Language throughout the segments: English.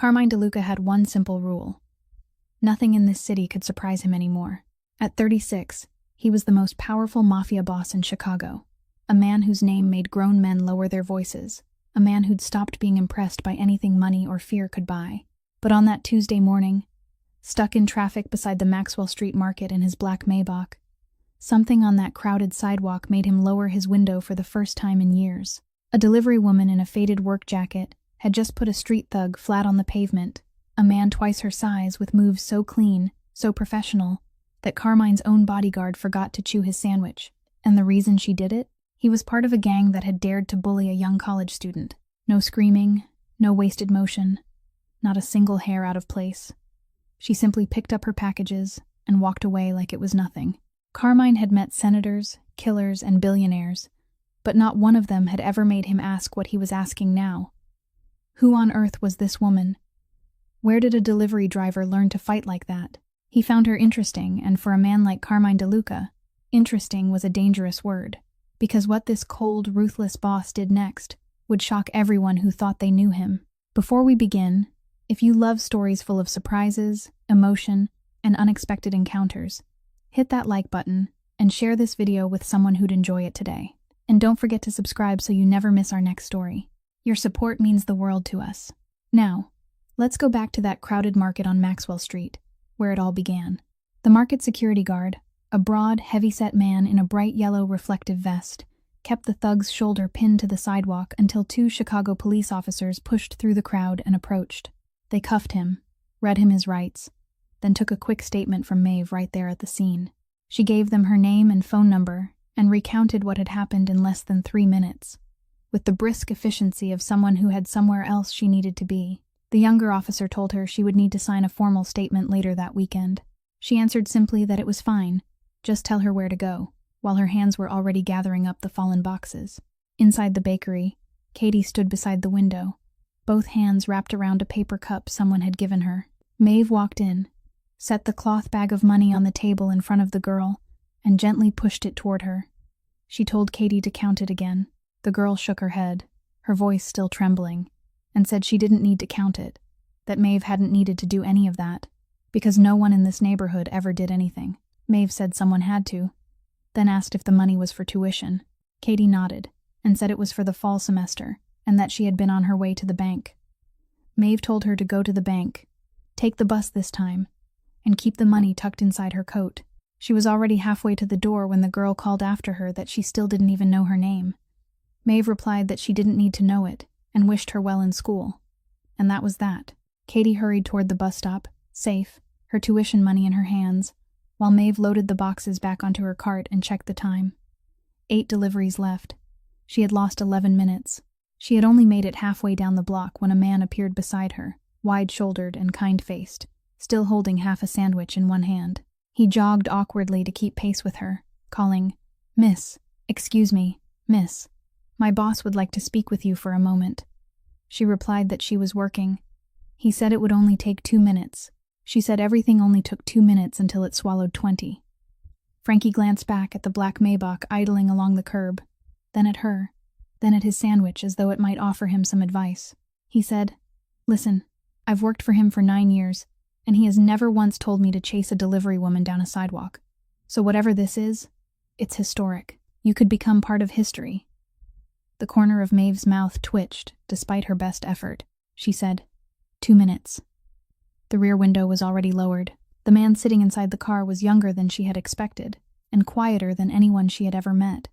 Carmine DeLuca had one simple rule. Nothing in this city could surprise him anymore. At 36, he was the most powerful mafia boss in Chicago, a man whose name made grown men lower their voices, a man who'd stopped being impressed by anything money or fear could buy. But on that Tuesday morning, stuck in traffic beside the Maxwell Street Market in his black Maybach, something on that crowded sidewalk made him lower his window for the first time in years. A delivery woman in a faded work jacket had just put a street thug flat on the pavement, a man twice her size with moves so clean, so professional, that Carmine's own bodyguard forgot to chew his sandwich. And the reason she did it? He was part of a gang that had dared to bully a young college student. No screaming, no wasted motion, not a single hair out of place. She simply picked up her packages and walked away like it was nothing. Carmine had met senators, killers, and billionaires, but not one of them had ever made him ask what he was asking now. Who on earth was this woman? Where did a delivery driver learn to fight like that? He found her interesting, and for a man like Carmine DeLuca, interesting was a dangerous word, because what this cold, ruthless boss did next would shock everyone who thought they knew him. Before we begin, if you love stories full of surprises, emotion, and unexpected encounters, hit that like button and share this video with someone who'd enjoy it today. And don't forget to subscribe so you never miss our next story. Your support means the world to us. Now, let's go back to that crowded market on Maxwell Street, where it all began. The market security guard, a broad, heavy-set man in a bright yellow reflective vest, kept the thug's shoulder pinned to the sidewalk until two Chicago police officers pushed through the crowd and approached. They cuffed him, read him his rights, then took a quick statement from Maeve right there at the scene. She gave them her name and phone number and recounted what had happened in less than 3 minutes, with the brisk efficiency of someone who had somewhere else she needed to be. The younger officer told her she would need to sign a formal statement later that weekend. She answered simply that it was fine, just tell her where to go, while her hands were already gathering up the fallen boxes. Inside the bakery, Katie stood beside the window, both hands wrapped around a paper cup someone had given her. Maeve walked in, set the cloth bag of money on the table in front of the girl, and gently pushed it toward her. She told Katie to count it again. The girl shook her head, her voice still trembling, and said she didn't need to count it, that Maeve hadn't needed to do any of that, because no one in this neighborhood ever did anything. Maeve said someone had to, then asked if the money was for tuition. Katie nodded, and said it was for the fall semester, and that she had been on her way to the bank. Maeve told her to go to the bank, take the bus this time, and keep the money tucked inside her coat. She was already halfway to the door when the girl called after her that she still didn't even know her name. Maeve replied that she didn't need to know it, and wished her well in school. And that was that. Katie hurried toward the bus stop, safe, her tuition money in her hands, while Maeve loaded the boxes back onto her cart and checked the time. 8 deliveries left. She had lost 11 minutes. She had only made it halfway down the block when a man appeared beside her, wide-shouldered and kind-faced, still holding half a sandwich in one hand. He jogged awkwardly to keep pace with her, calling, "Miss, excuse me, miss. My boss would like to speak with you for a moment." She replied that she was working. He said it would only take 2 minutes. She said everything only took 2 minutes until it swallowed 20. Frankie glanced back at the black Maybach idling along the curb, then at her, then at his sandwich as though it might offer him some advice. He said, "Listen, I've worked for him for 9 years, and he has never once told me to chase a delivery woman down a sidewalk. So whatever this is, it's historic. You could become part of history." The corner of Maeve's mouth twitched, despite her best effort. She said, 2 minutes. The rear window was already lowered. The man sitting inside the car was younger than she had expected, and quieter than anyone she had ever met.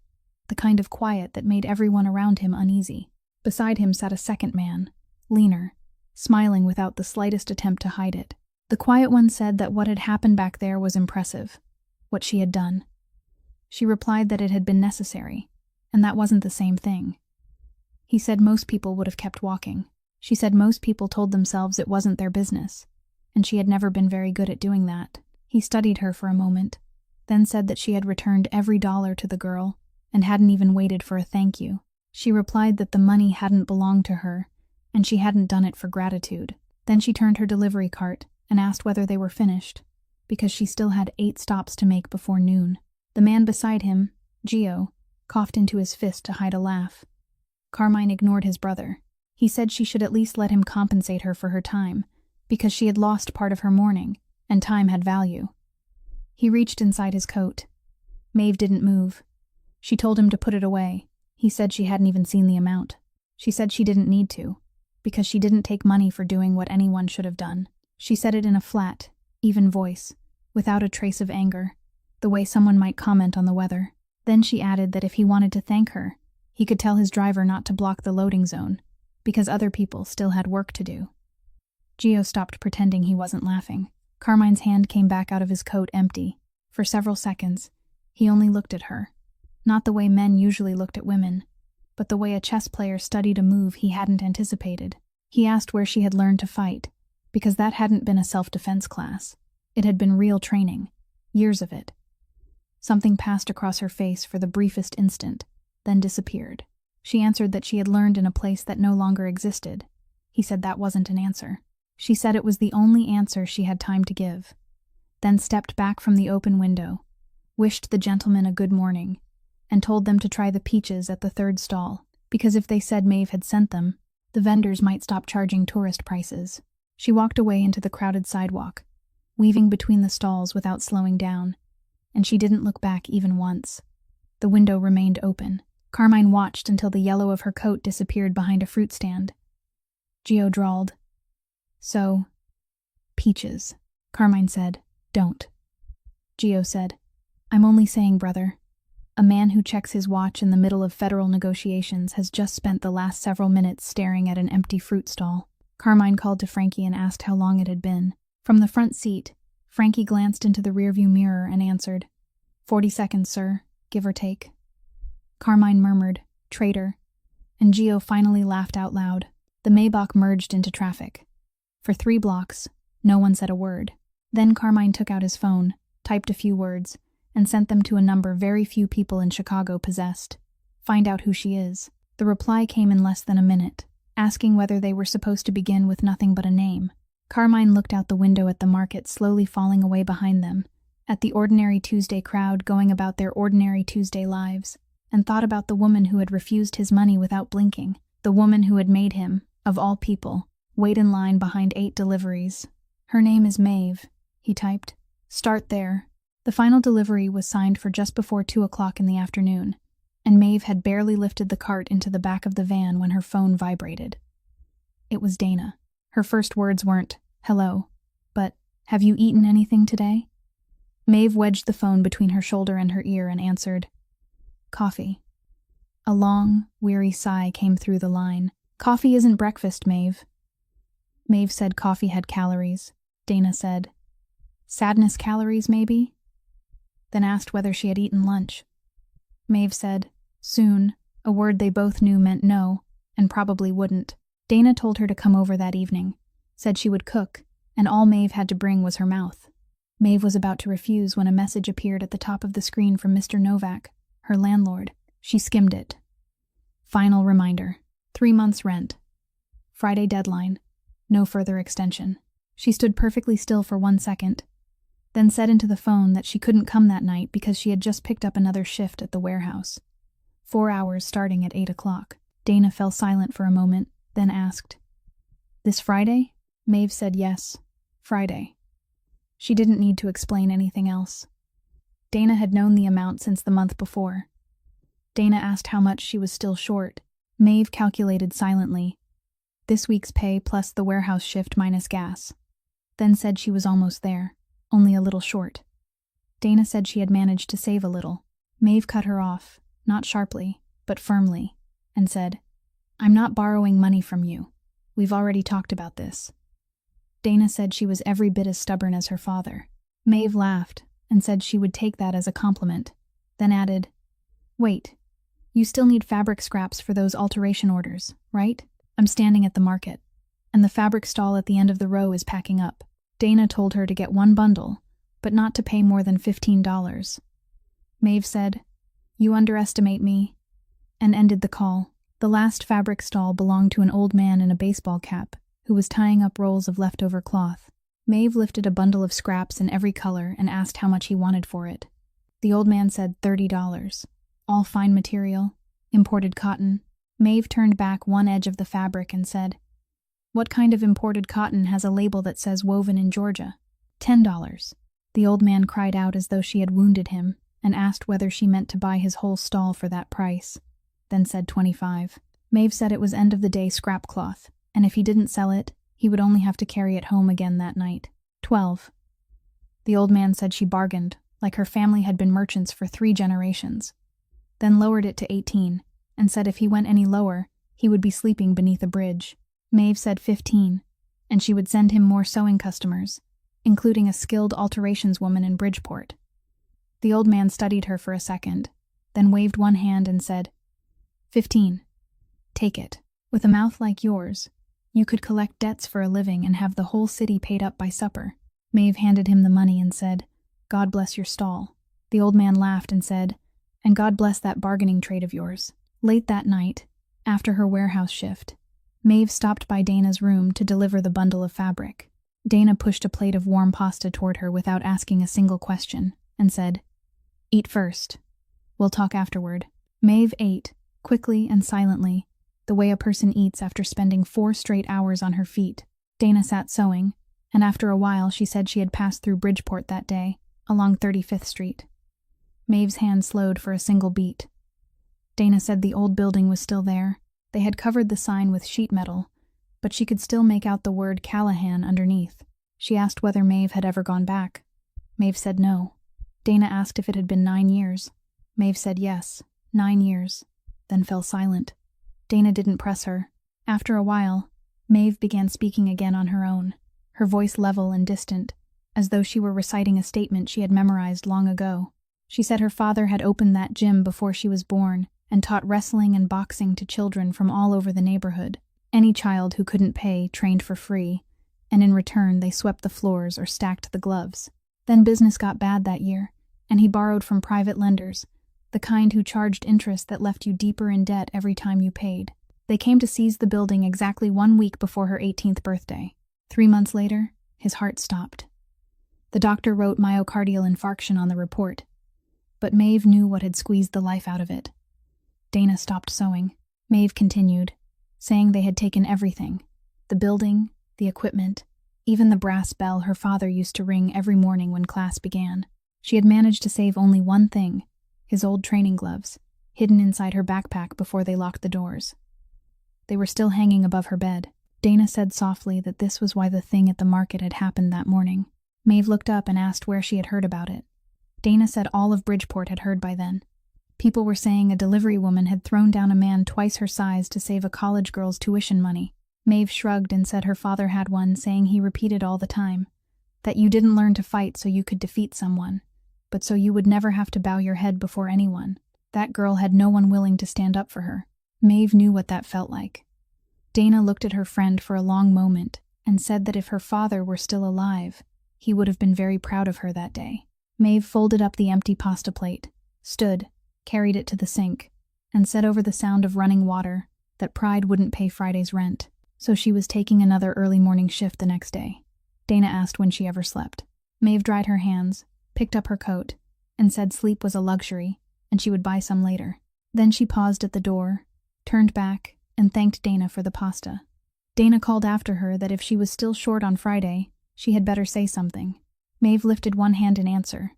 The kind of quiet that made everyone around him uneasy. Beside him sat a second man, leaner, smiling without the slightest attempt to hide it. The quiet one said that what had happened back there was impressive, what she had done. She replied that it had been necessary, and that wasn't the same thing. He said most people would have kept walking. She said most people told themselves it wasn't their business, and she had never been very good at doing that. He studied her for a moment, then said that she had returned every dollar to the girl and hadn't even waited for a thank you. She replied that the money hadn't belonged to her, and she hadn't done it for gratitude. Then she turned her delivery cart and asked whether they were finished, because she still had 8 stops to make before noon. The man beside him, Gio, coughed into his fist to hide a laugh. Carmine ignored his brother. He said she should at least let him compensate her for her time, because she had lost part of her morning, and time had value. He reached inside his coat. Maeve didn't move. She told him to put it away. He said she hadn't even seen the amount. She said she didn't need to, because she didn't take money for doing what anyone should have done. She said it in a flat, even voice, without a trace of anger, the way someone might comment on the weather. Then she added that if he wanted to thank her, he could tell his driver not to block the loading zone, because other people still had work to do. Gio stopped pretending he wasn't laughing. Carmine's hand came back out of his coat empty. For several seconds, he only looked at her. Not the way men usually looked at women, but the way a chess player studied a move he hadn't anticipated. He asked where she had learned to fight, because that hadn't been a self-defense class. It had been real training, years of it. Something passed across her face for the briefest instant, then disappeared. She answered that she had learned in a place that no longer existed. He said that wasn't an answer. She said it was the only answer she had time to give, then stepped back from the open window, wished the gentlemen a good morning, and told them to try the peaches at the third stall, because if they said Maeve had sent them, the vendors might stop charging tourist prices. She walked away into the crowded sidewalk, weaving between the stalls without slowing down, and she didn't look back even once. The window remained open. Carmine watched until the yellow of her coat disappeared behind a fruit stand. Gio drawled, "So, peaches." Carmine said, "Don't." Gio said, "I'm only saying, brother. A man who checks his watch in the middle of federal negotiations has just spent the last several minutes staring at an empty fruit stall." Carmine called to Frankie and asked how long it had been. From the front seat, Frankie glanced into the rearview mirror and answered, 40 seconds, sir, give or take." Carmine murmured, "Traitor," and Gio finally laughed out loud. The Maybach merged into traffic. For 3 blocks, no one said a word. Then Carmine took out his phone, typed a few words, and sent them to a number very few people in Chicago possessed. "Find out who she is." The reply came in less than a minute, asking whether they were supposed to begin with nothing but a name. Carmine looked out the window at the market slowly falling away behind them, at the ordinary Tuesday crowd going about their ordinary Tuesday lives, and thought about the woman who had refused his money without blinking, the woman who had made him, of all people, wait in line behind 8 deliveries. "Her name is Maeve," he typed. "Start there." The final delivery was signed for just before 2 o'clock in the afternoon, and Maeve had barely lifted the cart into the back of the van when her phone vibrated. It was Dana. Her first words weren't, "Hello," but, "Have you eaten anything today?" Maeve wedged the phone between her shoulder and her ear and answered, "Coffee." A long, weary sigh came through the line. "Coffee isn't breakfast, Maeve." Maeve said coffee had calories. Dana said, "Sadness calories, maybe?" Then asked whether she had eaten lunch. Maeve said, "Soon," a word they both knew meant no, and probably wouldn't. Dana told her to come over that evening, said she would cook, and all Maeve had to bring was her mouth. Maeve was about to refuse when a message appeared at the top of the screen from Mr. Novak, her landlord. She skimmed it. Final reminder. 3 months' rent. Friday deadline. No further extension. She stood perfectly still for 1 second, then said into the phone that she couldn't come that night because she had just picked up another shift at the warehouse. 4 hours starting at 8 o'clock. Dana fell silent for a moment, then asked, "This Friday?" Maeve said yes, Friday. She didn't need to explain anything else. Dana had known the amount since the month before. Dana asked how much she was still short. Maeve calculated silently. This week's pay plus the warehouse shift minus gas. Then said she was almost there, only a little short. Dana said she had managed to save a little. Maeve cut her off, not sharply, but firmly, and said, "I'm not borrowing money from you. We've already talked about this." Dana said she was every bit as stubborn as her father. Maeve laughed and said she would take that as a compliment, then added, "Wait, you still need fabric scraps for those alteration orders, right? I'm standing at the market, and the fabric stall at the end of the row is packing up." Dana told her to get 1 bundle, but not to pay more than $15. Maeve said, "You underestimate me," and ended the call. The last fabric stall belonged to an old man in a baseball cap who was tying up rolls of leftover cloth. Maeve lifted a bundle of scraps in every color and asked how much he wanted for it. The old man said $30, all fine material, imported cotton. Maeve turned back one edge of the fabric and said, "What kind of imported cotton has a label that says woven in Georgia?" $10. The old man cried out as though she had wounded him and asked whether she meant to buy his whole stall for that price, then said 25. Maeve said it was end of the day scrap cloth, and if he didn't sell it, he would only have to carry it home again that night. 12. The old man said she bargained, like her family had been merchants for 3 generations, then lowered it to 18, and said if he went any lower, he would be sleeping beneath a bridge. Maeve said 15, and she would send him more sewing customers, including a skilled alterations woman in Bridgeport. The old man studied her for a second, then waved one hand and said, 15. Take it. With a mouth like yours, you could collect debts for a living and have the whole city paid up by supper. Maeve handed him the money and said, God bless your stall. The old man laughed and said, and God bless that bargaining trade of yours. Late that night, after her warehouse shift, Maeve stopped by Dana's room to deliver the bundle of fabric. Dana pushed a plate of warm pasta toward her without asking a single question, and said, Eat first. We'll talk afterward. Maeve ate, quickly and silently, the way a person eats after spending 4 straight hours on her feet. Dana sat sewing, and after a while she said she had passed through Bridgeport that day, along 35th Street. Maeve's hand slowed for a single beat. Dana said the old building was still there. They had covered the sign with sheet metal, but she could still make out the word Callahan underneath. She asked whether Maeve had ever gone back. Maeve said no. Dana asked if it had been 9 years. Maeve said yes, 9 years, then fell silent. Dana didn't press her. After a while, Maeve began speaking again on her own, her voice level and distant, as though she were reciting a statement she had memorized long ago. She said her father had opened that gym before she was born and taught wrestling and boxing to children from all over the neighborhood. Any child who couldn't pay trained for free, and in return they swept the floors or stacked the gloves. Then business got bad that year, and he borrowed from private lenders, the kind who charged interest that left you deeper in debt every time you paid. They came to seize the building exactly 1 week before her 18th birthday. 3 months later, his heart stopped. The doctor wrote myocardial infarction on the report, but Maeve knew what had squeezed the life out of it. Dana stopped sewing. Maeve continued, saying they had taken everything, the building, the equipment, even the brass bell her father used to ring every morning when class began. She had managed to save only one thing, his old training gloves, hidden inside her backpack before they locked the doors. They were still hanging above her bed. Dana said softly that this was why the thing at the market had happened that morning. Maeve looked up and asked where she had heard about it. Dana said all of Bridgeport had heard by then. People were saying a delivery woman had thrown down a man twice her size to save a college girl's tuition money. Maeve shrugged and said her father had one, saying he repeated all the time, that you didn't learn to fight so you could defeat someone, but so you would never have to bow your head before anyone. That girl had no one willing to stand up for her. Maeve knew what that felt like. Dana looked at her friend for a long moment and said that if her father were still alive, he would have been very proud of her that day. Maeve folded up the empty pasta plate, stood, carried it to the sink, and said over the sound of running water that pride wouldn't pay Friday's rent, so she was taking another early morning shift the next day. Dana asked when she ever slept. Maeve dried her hands, picked up her coat, and said sleep was a luxury, and she would buy some later. Then she paused at the door, turned back, and thanked Dana for the pasta. Dana called after her that if she was still short on Friday, she had better say something. Maeve lifted one hand in answer,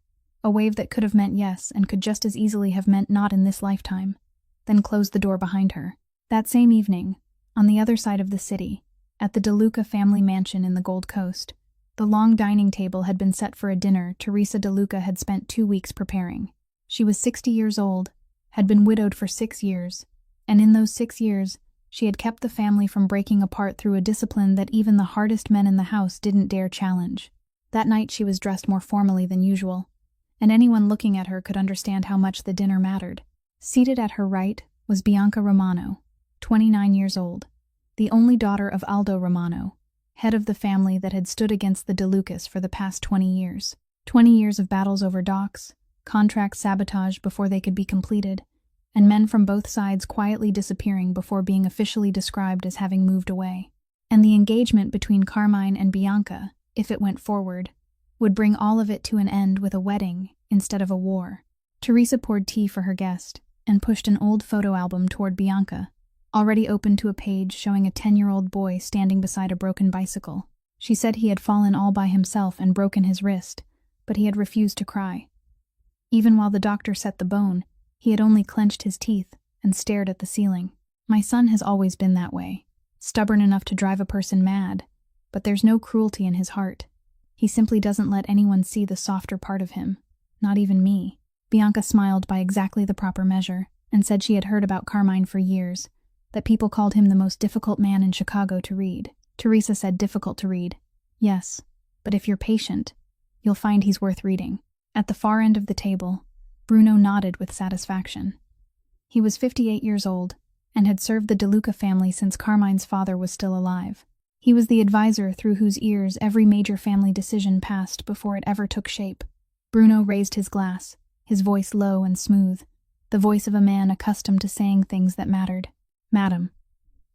a wave that could have meant yes and could just as easily have meant not in this lifetime, then closed the door behind her. That same evening, on the other side of the city, at the DeLuca family mansion in the Gold Coast, the long dining table had been set for a dinner Teresa DeLuca had spent 2 weeks preparing. She was 60 years old, had been widowed for 6 years, and in those 6 years, she had kept the family from breaking apart through a discipline that even the hardest men in the house didn't dare challenge. That night she was dressed more formally than usual, and anyone looking at her could understand how much the dinner mattered. Seated at her right was Bianca Romano, 29 years old, the only daughter of Aldo Romano, head of the family that had stood against the DeLucas for the past 20 years. 20 years of battles over docks, contract sabotage before they could be completed, and men from both sides quietly disappearing before being officially described as having moved away. And the engagement between Carmine and Bianca, if it went forward, would bring all of it to an end with a wedding instead of a war. Teresa poured tea for her guest and pushed an old photo album toward Bianca, already open to a page showing a 10-year-old boy standing beside a broken bicycle. She said he had fallen all by himself and broken his wrist, but he had refused to cry. Even while the doctor set the bone, he had only clenched his teeth and stared at the ceiling. My son has always been that way, stubborn enough to drive a person mad, but there's no cruelty in his heart. He simply doesn't let anyone see the softer part of him, not even me. Bianca smiled by exactly the proper measure and said she had heard about Carmine for years, that people called him the most difficult man in Chicago to read. Teresa said difficult to read. Yes, but if you're patient, you'll find he's worth reading. At the far end of the table, Bruno nodded with satisfaction. He was 58 years old and had served the DeLuca family since Carmine's father was still alive. He was the advisor through whose ears every major family decision passed before it ever took shape. Bruno raised his glass, his voice low and smooth, the voice of a man accustomed to saying things that mattered. Madam,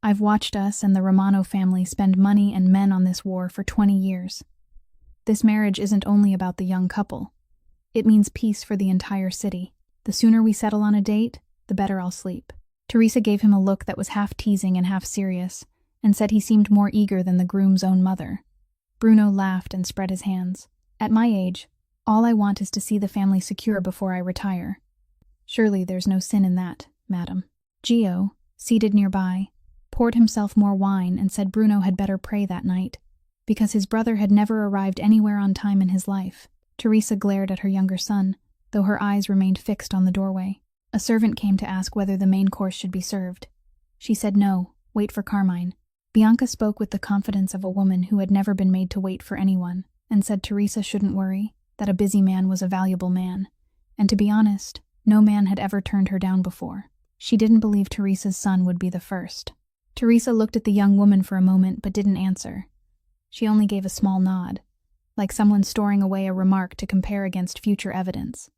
I've watched us and the Romano family spend money and men on this war for 20 years. This marriage isn't only about the young couple. It means peace for the entire city. The sooner we settle on a date, the better I'll sleep. Teresa gave him a look that was half teasing and half serious, and said he seemed more eager than the groom's own mother. Bruno laughed and spread his hands. At my age, all I want is to see the family secure before I retire. Surely there's no sin in that, madam. Gio, seated nearby, poured himself more wine and said Bruno had better pray that night, because his brother had never arrived anywhere on time in his life. Teresa glared at her younger son, though her eyes remained fixed on the doorway. A servant came to ask whether the main course should be served. She said no, wait for Carmine. Bianca spoke with the confidence of a woman who had never been made to wait for anyone, and said Teresa shouldn't worry, that a busy man was a valuable man. And to be honest, no man had ever turned her down before. She didn't believe Teresa's son would be the first. Teresa looked at the young woman for a moment but didn't answer. She only gave a small nod, like someone storing away a remark to compare against future evidence.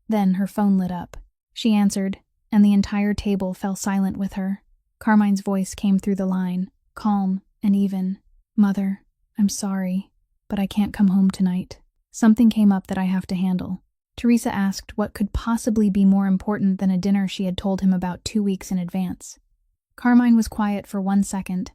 Then her phone lit up. She answered, and the entire table fell silent with her. Carmine's voice came through the line, calm and even. Mother, I'm sorry, but I can't come home tonight. Something came up that I have to handle. Teresa asked what could possibly be more important than a dinner she had told him about 2 weeks in advance. Carmine was quiet for 1 second,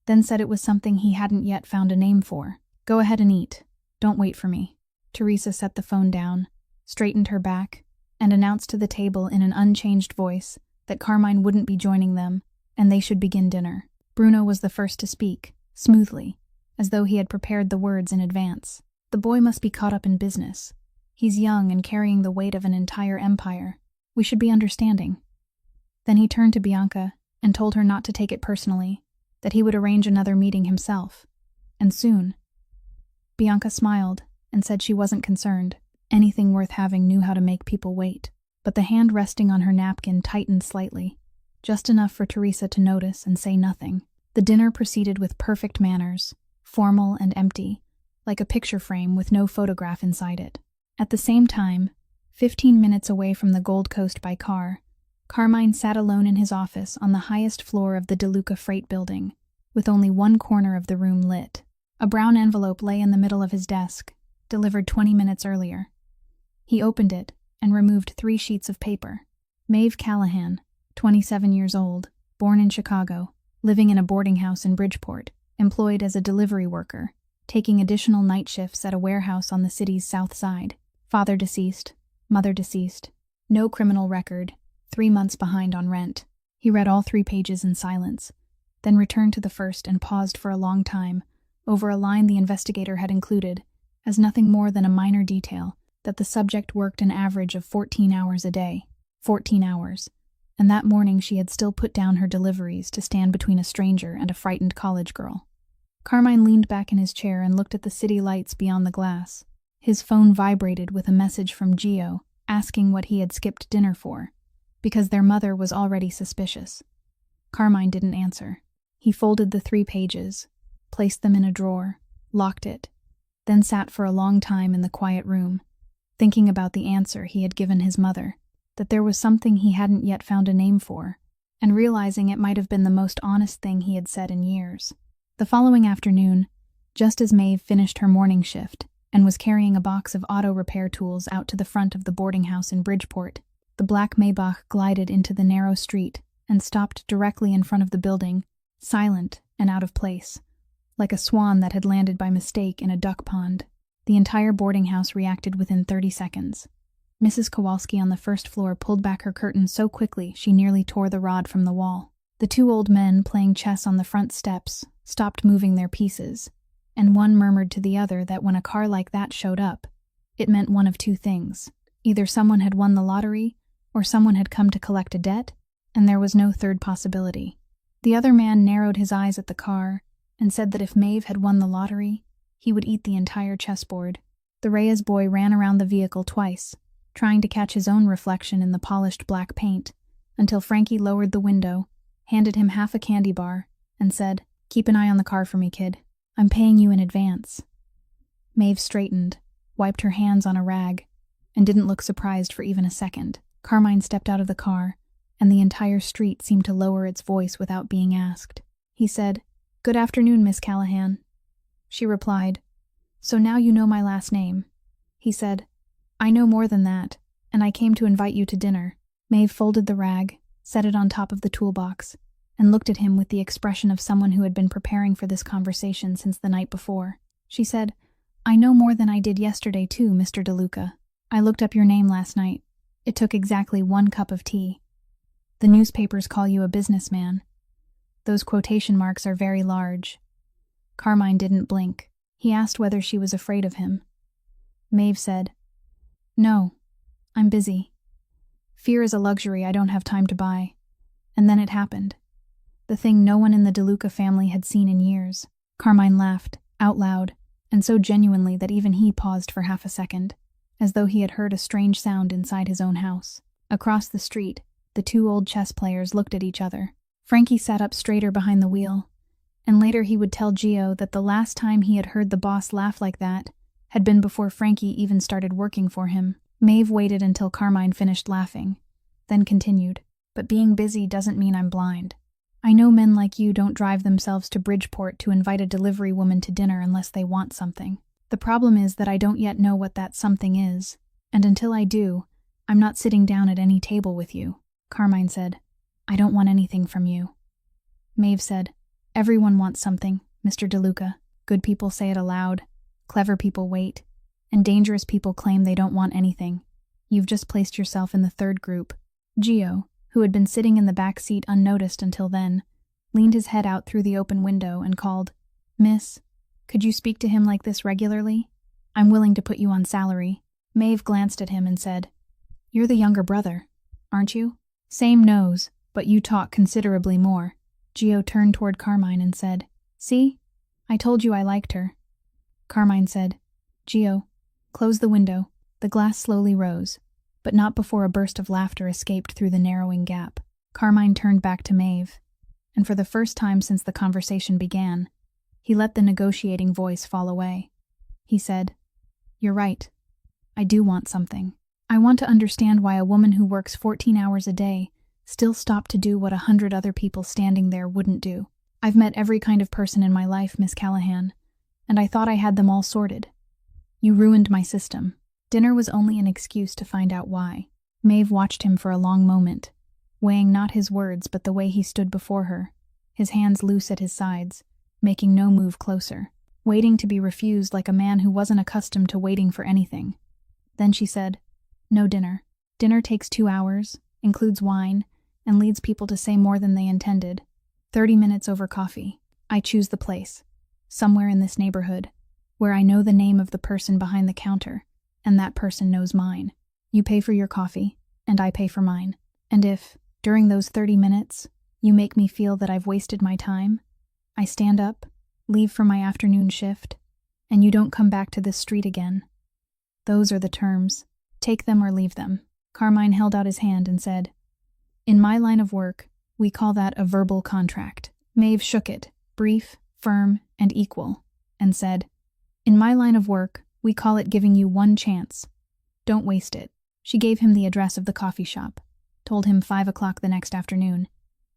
then said it was something he hadn't yet found a name for. Go ahead and eat. Don't wait for me. Teresa set the phone down, straightened her back, and announced to the table in an unchanged voice that Carmine wouldn't be joining them, and they should begin dinner. Bruno was the first to speak, smoothly, as though he had prepared the words in advance. The boy must be caught up in business. He's young and carrying the weight of an entire empire. We should be understanding. Then he turned to Bianca and told her not to take it personally, that he would arrange another meeting himself, and soon. Bianca smiled and said she wasn't concerned. Anything worth having knew how to make people wait. But the hand resting on her napkin tightened slightly, just enough for Teresa to notice and say nothing. The dinner proceeded with perfect manners, formal and empty, like a picture frame with no photograph inside it. At the same time, 15 minutes away from the Gold Coast by car, Carmine sat alone in his office on the highest floor of the DeLuca Freight Building, with only one corner of the room lit. A brown envelope lay in the middle of his desk, delivered 20 minutes earlier. He opened it and removed 3 sheets of paper. Maeve Callahan, 27 years old, born in Chicago, living in a boarding house in Bridgeport, employed as a delivery worker, taking additional night shifts at a warehouse on the city's south side. Father deceased, mother deceased, no criminal record, 3 months behind on rent. He read all 3 pages in silence, then returned to the first and paused for a long time, over a line the investigator had included, as nothing more than a minor detail, that the subject worked an average of 14 hours a day. 14 hours. And that morning she had still put down her deliveries to stand between a stranger and a frightened college girl. Carmine leaned back in his chair and looked at the city lights beyond the glass. His phone vibrated with a message from Gio, asking what he had skipped dinner for, because their mother was already suspicious. Carmine didn't answer. He folded the 3 pages, placed them in a drawer, locked it, then sat for a long time in the quiet room, thinking about the answer he had given his mother, that there was something he hadn't yet found a name for, and realizing it might have been the most honest thing he had said in years. The following afternoon, just as Maeve finished her morning shift and was carrying a box of auto repair tools out to the front of the boarding house in Bridgeport, the black Maybach glided into the narrow street and stopped directly in front of the building, silent and out of place, like a swan that had landed by mistake in a duck pond. The entire boarding house reacted within 30 seconds. Mrs. Kowalski on the first floor pulled back her curtain so quickly she nearly tore the rod from the wall. The two old men playing chess on the front steps stopped moving their pieces, and one murmured to the other that when a car like that showed up, it meant one of two things. Either someone had won the lottery, or someone had come to collect a debt, and there was no third possibility. The other man narrowed his eyes at the car and said that if Maeve had won the lottery, he would eat the entire chessboard. The Reyes boy ran around the vehicle twice, trying to catch his own reflection in the polished black paint, until Frankie lowered the window, handed him half a candy bar, and said, "Keep an eye on the car for me, kid. I'm paying you in advance." Maeve straightened, wiped her hands on a rag, and didn't look surprised for even a second. Carmine stepped out of the car, and the entire street seemed to lower its voice without being asked. He said, "Good afternoon, Miss Callahan." She replied, "So now you know my last name." He said, "I know more than that, and I came to invite you to dinner." Maeve folded the rag, set it on top of the toolbox, and looked at him with the expression of someone who had been preparing for this conversation since the night before. She said, "I know more than I did yesterday too, Mr. DeLuca. I looked up your name last night. It took exactly 1 cup of tea. The newspapers call you a businessman. Those quotation marks are very large." Carmine didn't blink. He asked whether she was afraid of him. Maeve said, "No, I'm busy. Fear is a luxury I don't have time to buy." And then it happened. The thing no one in the DeLuca family had seen in years. Carmine laughed, out loud, and so genuinely that even he paused for half a second, as though he had heard a strange sound inside his own house. Across the street, the two old chess players looked at each other. Frankie sat up straighter behind the wheel, and later he would tell Gio that the last time he had heard the boss laugh like that had been before Frankie even started working for him. Maeve waited until Carmine finished laughing, then continued, "But being busy doesn't mean I'm blind. I know men like you don't drive themselves to Bridgeport to invite a delivery woman to dinner unless they want something. The problem is that I don't yet know what that something is, and until I do, I'm not sitting down at any table with you." Carmine said, "I don't want anything from you." Maeve said, "Everyone wants something, Mr. DeLuca. Good people say it aloud, clever people wait, and dangerous people claim they don't want anything. You've just placed yourself in the third group." Gio, who had been sitting in the back seat unnoticed until then, leaned his head out through the open window and called, "Miss, could you speak to him like this regularly? I'm willing to put you on salary." Maeve glanced at him and said, "You're the younger brother, aren't you?" "Same nose, but you talk considerably more." Gio turned toward Carmine and said, "See? I told you I liked her." Carmine said, "Gio, close the window." The glass slowly rose, but not before a burst of laughter escaped through the narrowing gap. Carmine turned back to Maeve, and for the first time since the conversation began, he let the negotiating voice fall away. He said, "You're right. I do want something. I want to understand why a woman who works 14 hours a day still stopped to do what 100 other people standing there wouldn't do. I've met every kind of person in my life, Miss Callahan, and I thought I had them all sorted. You ruined my system." Dinner was only an excuse to find out why. Maeve watched him for a long moment, weighing not his words but the way he stood before her, his hands loose at his sides, making no move closer, waiting to be refused like a man who wasn't accustomed to waiting for anything. Then she said, "No dinner. Dinner takes 2 hours, includes wine, and leads people to say more than they intended. 30 minutes over coffee. I choose the place, somewhere in this neighborhood, where I know the name of the person behind the counter, and that person knows mine. You pay for your coffee, and I pay for mine. And if, during those 30 minutes, you make me feel that I've wasted my time, I stand up, leave for my afternoon shift, and you don't come back to this street again. Those are the terms. Take them or leave them." Carmine held out his hand and said, "In my line of work, we call that a verbal contract." Maeve shook it, brief, firm, and equal, and said, "In my line of work, we call it giving you one chance. Don't waste it." She gave him the address of the coffee shop, told him 5 o'clock the next afternoon,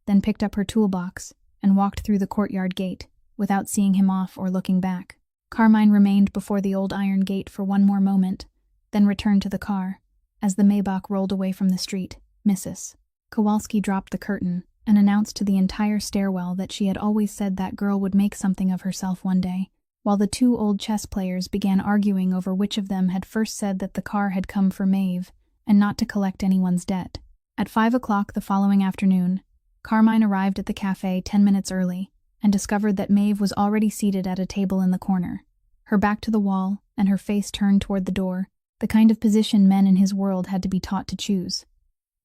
then picked up her toolbox and walked through the courtyard gate without seeing him off or looking back. Carmine remained before the old iron gate for one more moment, then returned to the car. As the Maybach rolled away from the street, Mrs. Kowalski dropped the curtain and announced to the entire stairwell that she had always said that girl would make something of herself one day, while the two old chess players began arguing over which of them had first said that the car had come for Maeve and not to collect anyone's debt. At 5 o'clock the following afternoon, Carmine arrived at the cafe 10 minutes early and discovered that Maeve was already seated at a table in the corner, her back to the wall and her face turned toward the door, the kind of position men in his world had to be taught to choose.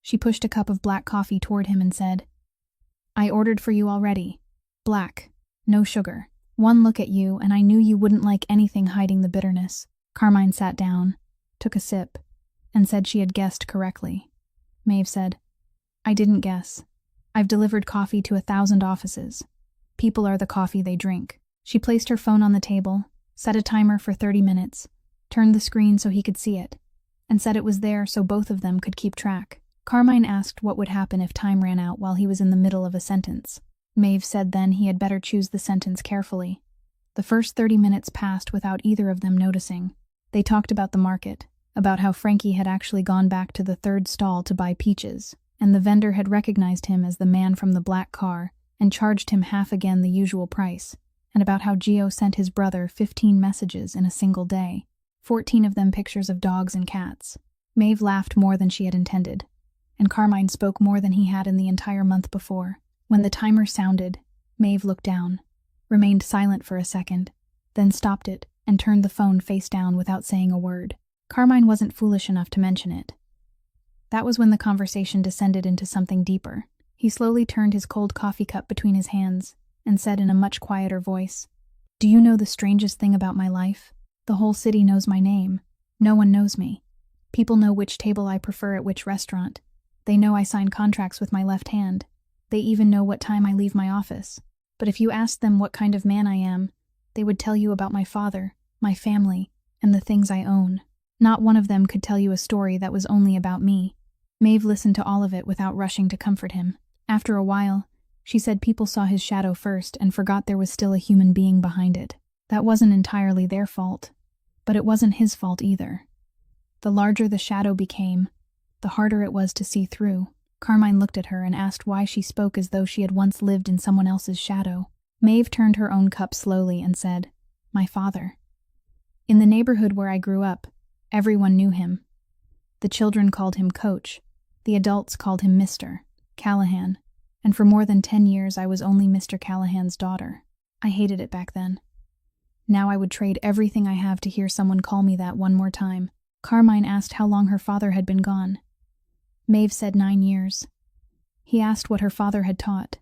She pushed a cup of black coffee toward him and said, "I ordered for you already. Black. No sugar. One look at you and I knew you wouldn't like anything hiding the bitterness." Carmine sat down, took a sip, and said she had guessed correctly. Maeve said, "I didn't guess. I've delivered coffee to 1,000 offices. People are the coffee they drink." She placed her phone on the table, set a timer for 30 minutes, turned the screen so he could see it, and said it was there so both of them could keep track. Carmine asked what would happen if time ran out while he was in the middle of a sentence. Maeve said then he had better choose the sentence carefully. The first 30 minutes passed without either of them noticing. They talked about the market, about how Frankie had actually gone back to the third stall to buy peaches, and the vendor had recognized him as the man from the black car and charged him half again the usual price, and about how Gio sent his brother 15 messages in a single day, 14 of them pictures of dogs and cats. Maeve laughed more than she had intended, and Carmine spoke more than he had in the entire month before. When the timer sounded, Maeve looked down, remained silent for a second, then stopped it and turned the phone face down without saying a word. Carmine wasn't foolish enough to mention it. That was when the conversation descended into something deeper. He slowly turned his cold coffee cup between his hands and said in a much quieter voice, "Do you know the strangest thing about my life? The whole city knows my name. No one knows me. People know which table I prefer at which restaurant. They know I sign contracts with my left hand. They even know what time I leave my office. But if you asked them what kind of man I am, they would tell you about my father, my family, and the things I own. Not one of them could tell you a story that was only about me." Maeve listened to all of it without rushing to comfort him. After a while, she said people saw his shadow first and forgot there was still a human being behind it. That wasn't entirely their fault, but it wasn't his fault either. The larger the shadow became, the harder it was to see through. Carmine looked at her and asked why she spoke as though she had once lived in someone else's shadow. Maeve turned her own cup slowly and said, "My father. In the neighborhood where I grew up, everyone knew him. The children called him Coach. The adults called him Mr. Callahan. And for more than 10 years I was only Mr. Callahan's daughter. I hated it back then. Now I would trade everything I have to hear someone call me that one more time." Carmine asked how long her father had been gone. Maeve said 9 years. He asked what her father had taught.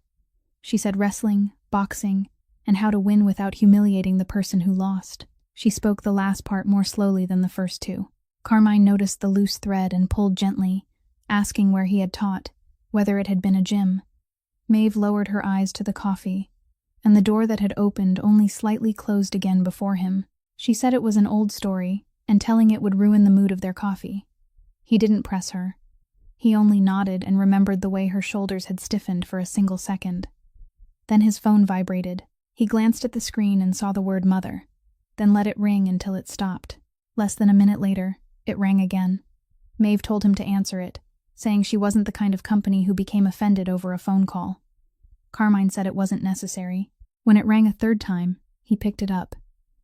She said wrestling, boxing, and how to win without humiliating the person who lost. She spoke the last part more slowly than the first two. Carmine noticed the loose thread and pulled gently, asking where he had taught, whether it had been a gym. Maeve lowered her eyes to the coffee, and the door that had opened only slightly closed again before him. She said it was an old story, and telling it would ruin the mood of their coffee. He didn't press her. He only nodded and remembered the way her shoulders had stiffened for a single second. Then his phone vibrated. He glanced at the screen and saw the word mother, then let it ring until it stopped. Less than a minute later, it rang again. Maeve told him to answer it, saying she wasn't the kind of company who became offended over a phone call. Carmine said it wasn't necessary. When it rang a third time, he picked it up,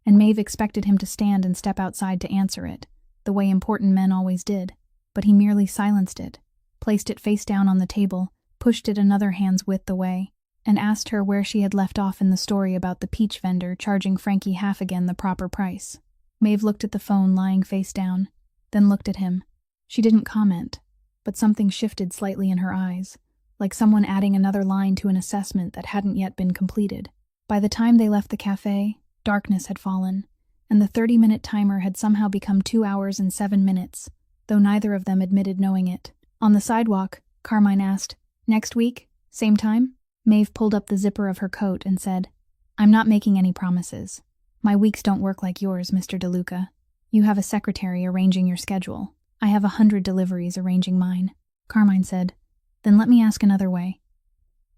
and Maeve expected him to stand and step outside to answer it, the way important men always did, but he merely silenced it, placed it face down on the table, pushed it another hand's width away, and asked her where she had left off in the story about the peach vendor charging Frankie half again the proper price. Maeve looked at the phone lying face down, then looked at him. She didn't comment, but something shifted slightly in her eyes, like someone adding another line to an assessment that hadn't yet been completed. By the time they left the cafe, darkness had fallen, and the 30-minute timer had somehow become 2 hours and 7 minutes, though neither of them admitted knowing it. On the sidewalk, Carmine asked, "Next week? Same time?" Maeve pulled up the zipper of her coat and said, "I'm not making any promises. My weeks don't work like yours, Mr. DeLuca. You have a secretary arranging your schedule. I have 100 deliveries arranging mine." Carmine said, "Then let me ask another way.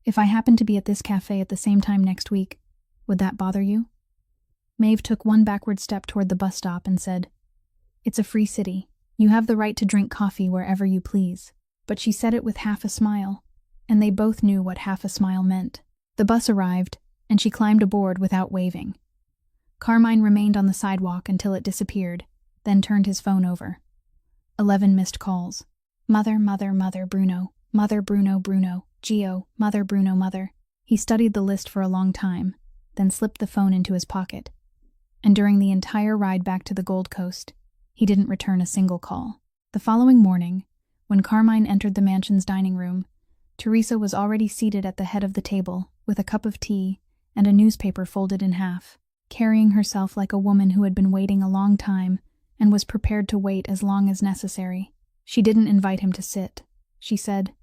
If I happen to be at this cafe at the same time next week, would that bother you?" Maeve took one backward step toward the bus stop and said, "It's a free city. You have the right to drink coffee wherever you please." But she said it with half a smile, and they both knew what half a smile meant. The bus arrived, and she climbed aboard without waving. Carmine remained on the sidewalk until it disappeared, then turned his phone over. 11 missed calls. Mother, mother, mother, Bruno. Mother, Bruno, Bruno. Gio, mother, Bruno, mother. He studied the list for a long time, then slipped the phone into his pocket. And during the entire ride back to the Gold Coast, he didn't return a single call. The following morning, when Carmine entered the mansion's dining room, Teresa was already seated at the head of the table with a cup of tea and a newspaper folded in half, carrying herself like a woman who had been waiting a long time and was prepared to wait as long as necessary. She didn't invite him to sit. She said,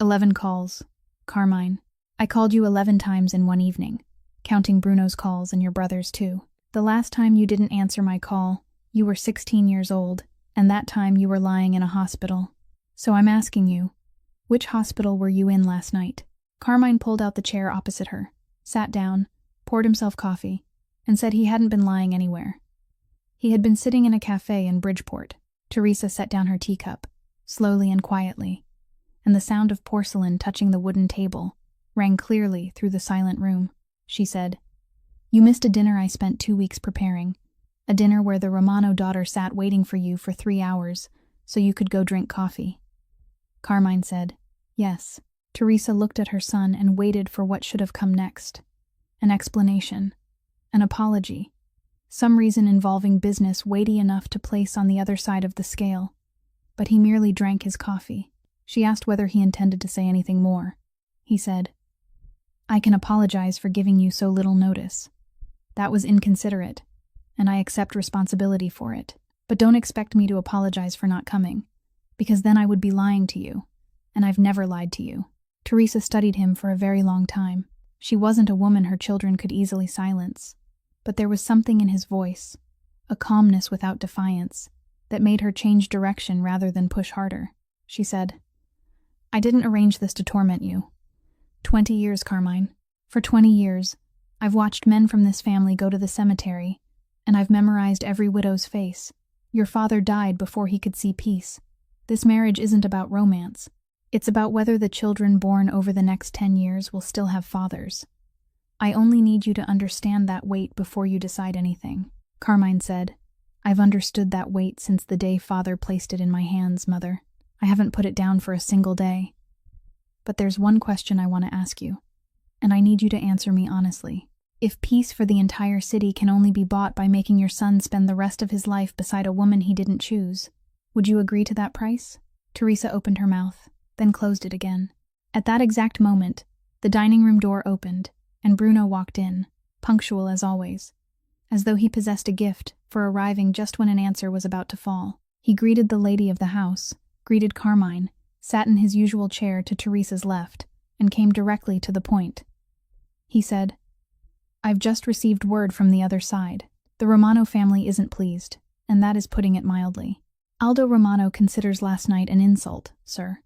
11 calls. Carmine, I called you 11 times in one evening, counting Bruno's calls and your brother's too. The last time you didn't answer my call, you were 16 years old, and that time you were lying in a hospital. So I'm asking you, which hospital were you in last night? Carmine pulled out the chair opposite her, sat down, poured himself coffee, and said he hadn't been lying anywhere. He had been sitting in a cafe in Bridgeport. Teresa set down her teacup, slowly and quietly, and the sound of porcelain touching the wooden table rang clearly through the silent room. She said, You missed a dinner I spent 2 weeks preparing, a dinner where the Romano daughter sat waiting for you for 3 hours so you could go drink coffee. Carmine said, Yes. Teresa looked at her son and waited for what should have come next. An explanation. An apology. Some reason involving business weighty enough to place on the other side of the scale. But he merely drank his coffee. She asked whether he intended to say anything more. He said, I can apologize for giving you so little notice. That was inconsiderate, and I accept responsibility for it. But don't expect me to apologize for not coming, because then I would be lying to you, and I've never lied to you. Teresa studied him for a very long time. She wasn't a woman her children could easily silence, but there was something in his voice, a calmness without defiance, that made her change direction rather than push harder. She said, I didn't arrange this to torment you. 20 years, Carmine. For 20 years, I've watched men from this family go to the cemetery, and I've memorized every widow's face. Your father died before he could see peace. This marriage isn't about romance. It's about whether the children born over the next 10 years will still have fathers. I only need you to understand that weight before you decide anything. Carmine said, I've understood that weight since the day Father placed it in my hands, Mother. I haven't put it down for a single day. But there's one question I want to ask you, and I need you to answer me honestly. If peace for the entire city can only be bought by making your son spend the rest of his life beside a woman he didn't choose, would you agree to that price? Teresa opened her mouth, then closed it again. At that exact moment, the dining room door opened, and Bruno walked in, punctual as always, as though he possessed a gift for arriving just when an answer was about to fall. He greeted the lady of the house, greeted Carmine, sat in his usual chair to Teresa's left, and came directly to the point. He said, I've just received word from the other side. The Romano family isn't pleased, and that is putting it mildly. Aldo Romano considers last night an insult, sir.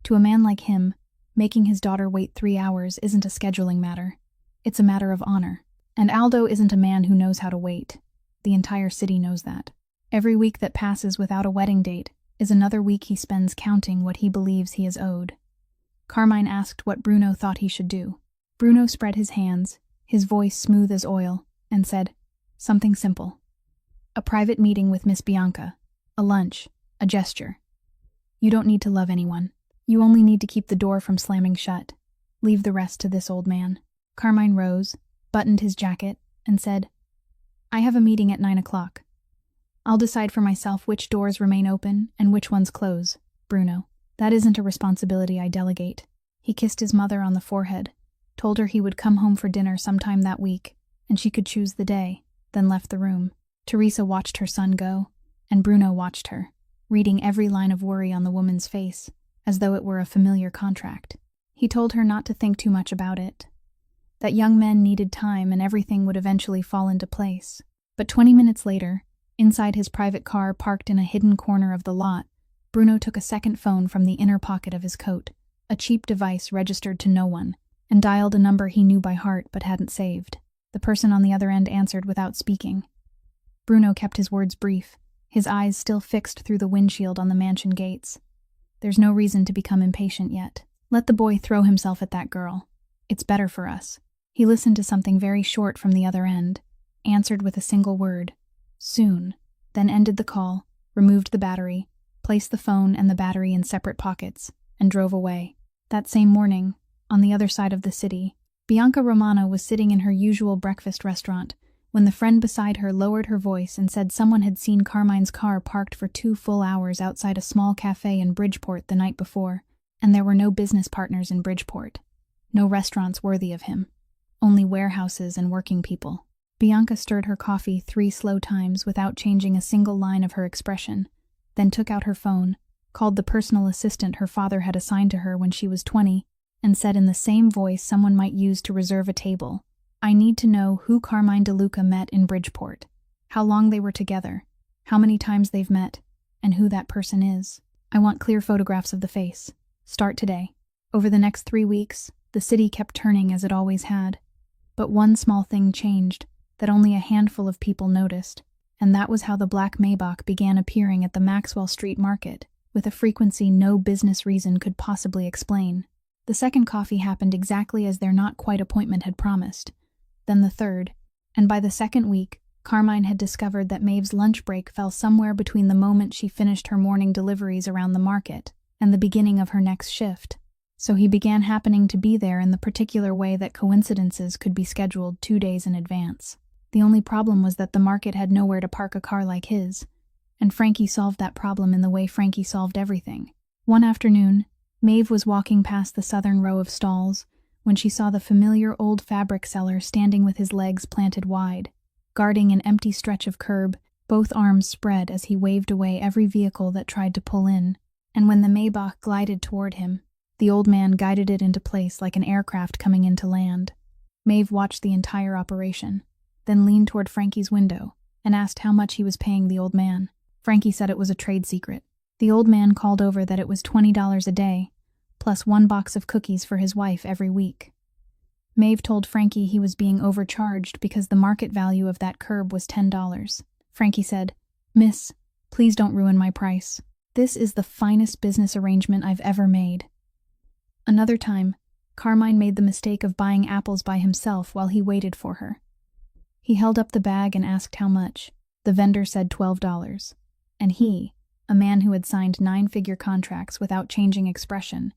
To a man like him, making his daughter wait 3 hours isn't a scheduling matter. It's a matter of honor. And Aldo isn't a man who knows how to wait. The entire city knows that. Every week that passes without a wedding date is another week he spends counting what he believes he is owed. Carmine asked what Bruno thought he should do. Bruno spread his hands, his voice smooth as oil, and said, Something simple. A private meeting with Miss Bianca. A lunch. A gesture. You don't need to love anyone. You only need to keep the door from slamming shut. Leave the rest to this old man. Carmine rose, buttoned his jacket, and said, I have a meeting at 9 o'clock. I'll decide for myself which doors remain open and which ones close, Bruno. That isn't a responsibility I delegate. He kissed his mother on the forehead, told her he would come home for dinner sometime that week, and she could choose the day, then left the room. Teresa watched her son go, and Bruno watched her, reading every line of worry on the woman's face, as though it were a familiar contract. He told her not to think too much about it, that young men needed time and everything would eventually fall into place. But 20 minutes later, inside his private car parked in a hidden corner of the lot, Bruno took a second phone from the inner pocket of his coat, a cheap device registered to no one, and dialed a number he knew by heart but hadn't saved. The person on the other end answered without speaking. Bruno kept his words brief, his eyes still fixed through the windshield on the mansion gates. There's no reason to become impatient yet. Let the boy throw himself at that girl. It's better for us. He listened to something very short from the other end, answered with a single word, soon, then ended the call, removed the battery, placed the phone and the battery in separate pockets, and drove away. That same morning, on the other side of the city, Bianca Romano was sitting in her usual breakfast restaurant when the friend beside her lowered her voice and said someone had seen Carmine's car parked for 2 full hours outside a small cafe in Bridgeport the night before, and there were no business partners in Bridgeport. No restaurants worthy of him. Only warehouses and working people. Bianca stirred her coffee 3 slow times without changing a single line of her expression, then took out her phone, called the personal assistant her father had assigned to her when she was 20, and said in the same voice someone might use to reserve a table, I need to know who Carmine DeLuca met in Bridgeport, how long they were together, how many times they've met, and who that person is. I want clear photographs of the face. Start today. Over the next 3 weeks, the city kept turning as it always had. But one small thing changed that only a handful of people noticed, and that was how the black Maybach began appearing at the Maxwell Street Market, with a frequency no business reason could possibly explain. The second coffee happened exactly as their not-quite appointment had promised, then the third, and by the second week, Carmine had discovered that Maeve's lunch break fell somewhere between the moment she finished her morning deliveries around the market and the beginning of her next shift. So he began happening to be there in the particular way that coincidences could be scheduled 2 days in advance. The only problem was that the market had nowhere to park a car like his, and Frankie solved that problem in the way Frankie solved everything. One afternoon, Maeve was walking past the southern row of stalls when she saw the familiar old fabric seller standing with his legs planted wide, guarding an empty stretch of curb, both arms spread as he waved away every vehicle that tried to pull in, and when the Maybach glided toward him, the old man guided it into place like an aircraft coming in to land. Maeve watched the entire operation, then leaned toward Frankie's window and asked how much he was paying the old man. Frankie said it was a trade secret. The old man called over that it was $20 a day, plus 1 box of cookies for his wife every week. Maeve told Frankie he was being overcharged because the market value of that curb was $10. Frankie said, Miss, please don't ruin my price. This is the finest business arrangement I've ever made. Another time, Carmine made the mistake of buying apples by himself while he waited for her. He held up the bag and asked how much. The vendor said $12. And he, a man who had signed 9-figure contracts without changing expression,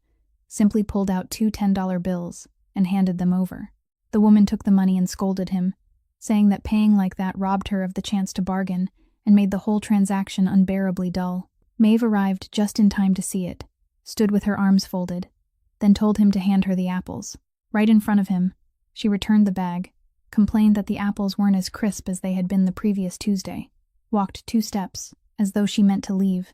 simply pulled out 2 $10 bills and handed them over. The woman took the money and scolded him, saying that paying like that robbed her of the chance to bargain and made the whole transaction unbearably dull. Maeve arrived just in time to see it, stood with her arms folded, then told him to hand her the apples. Right in front of him, she returned the bag, complained that the apples weren't as crisp as they had been the previous Tuesday, walked 2 steps, as though she meant to leave,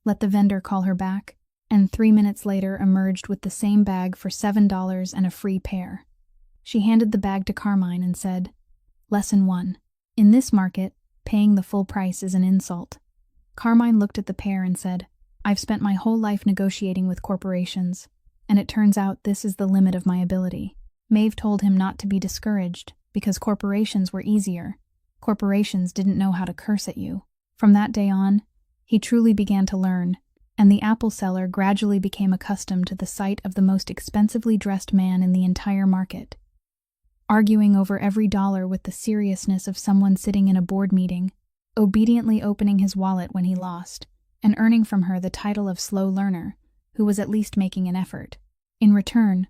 let the vendor call her back, and 3 minutes later emerged with the same bag for $7 and a free pair. She handed the bag to Carmine and said, Lesson 1. In this market, paying the full price is an insult. Carmine looked at the pair and said, I've spent my whole life negotiating with corporations, and it turns out this is the limit of my ability. Maeve told him not to be discouraged, because corporations were easier. Corporations didn't know how to curse at you. From that day on, he truly began to learn, and the apple seller gradually became accustomed to the sight of the most expensively dressed man in the entire market, arguing over every dollar with the seriousness of someone sitting in a board meeting, obediently opening his wallet when he lost, and earning from her the title of slow learner, who was at least making an effort. In return,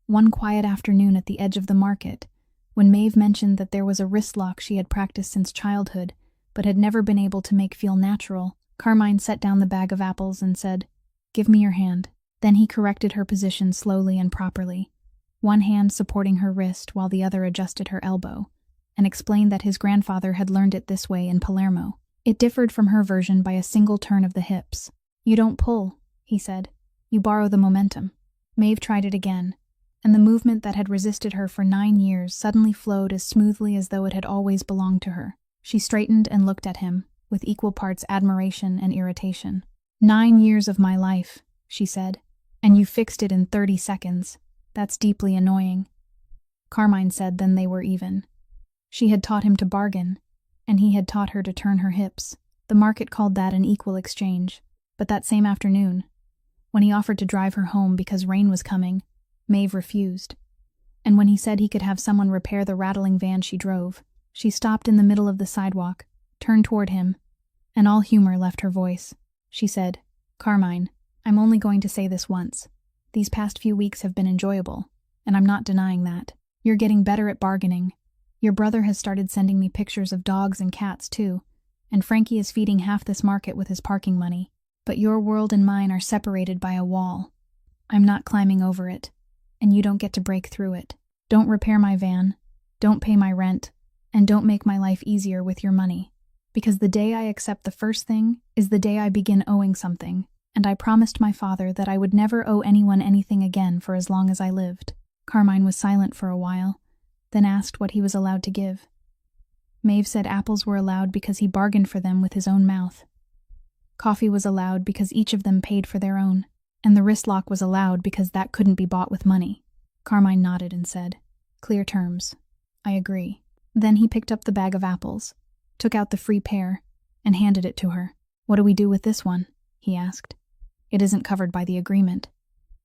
one quiet afternoon at the edge of the market, when Maeve mentioned that there was a wrist lock she had practiced since childhood, but had never been able to make feel natural, Carmine set down the bag of apples and said, Give me your hand. Then he corrected her position slowly and properly, one hand supporting her wrist while the other adjusted her elbow, and explained that his grandfather had learned it this way in Palermo. It differed from her version by a single turn of the hips. You don't pull, he said. You borrow the momentum. Maeve tried it again, and the movement that had resisted her for 9 years suddenly flowed as smoothly as though it had always belonged to her. She straightened and looked at him, with equal parts admiration and irritation. 9 years of my life, she said, and you fixed it in 30 seconds. That's deeply annoying. Carmine said then they were even. She had taught him to bargain, and he had taught her to turn her hips. The market called that an equal exchange. But that same afternoon, When he offered to drive her home because rain was coming, Maeve refused. And when he said he could have someone repair the rattling van she drove, she stopped in the middle of the sidewalk, turned toward him, and all humor left her voice. She said, "Carmine, I'm only going to say this once. These past few weeks have been enjoyable, and I'm not denying that. You're getting better at bargaining. Your brother has started sending me pictures of dogs and cats, too, and Frankie is feeding half this market with his parking money. But your world and mine are separated by a wall. I'm not climbing over it, and you don't get to break through it. Don't repair my van, don't pay my rent, and don't make my life easier with your money. Because the day I accept the first thing is the day I begin owing something, and I promised my father that I would never owe anyone anything again for as long as I lived." Carmine was silent for a while, then asked what he was allowed to give. Maeve said apples were allowed because he bargained for them with his own mouth. Coffee was allowed because each of them paid for their own, and the wrist lock was allowed because that couldn't be bought with money. Carmine nodded and said, "Clear terms. I agree." Then he picked up the bag of apples, took out the free pair, and handed it to her. "What do we do with this one?" he asked. "It isn't covered by the agreement."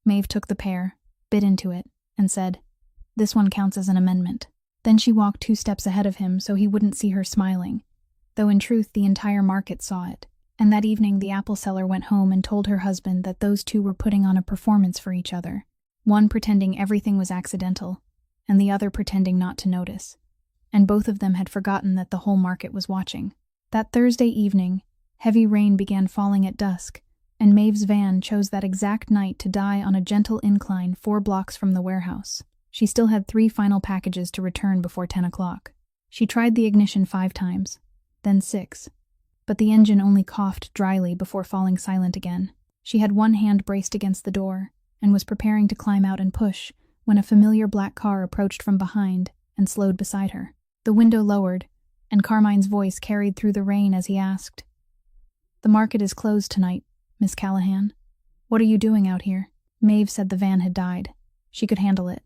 Maeve took the pear, bit into it, and said, "This one counts as an amendment." Then she walked 2 steps ahead of him so he wouldn't see her smiling, though in truth the entire market saw it. And that evening the apple seller went home and told her husband that those two were putting on a performance for each other, one pretending everything was accidental, and the other pretending not to notice. And both of them had forgotten that the whole market was watching. That Thursday evening, heavy rain began falling at dusk, and Maeve's van chose that exact night to die on a gentle incline 4 blocks from the warehouse. She still had 3 final packages to return before 10 o'clock. She tried the ignition 5 times, then 6, but the engine only coughed dryly before falling silent again. She had one hand braced against the door, and was preparing to climb out and push, when a familiar black car approached from behind and slowed beside her. The window lowered, and Carmine's voice carried through the rain as he asked, "The market is closed tonight, Miss Callahan. What are you doing out here?" Maeve said the van had died. She could handle it,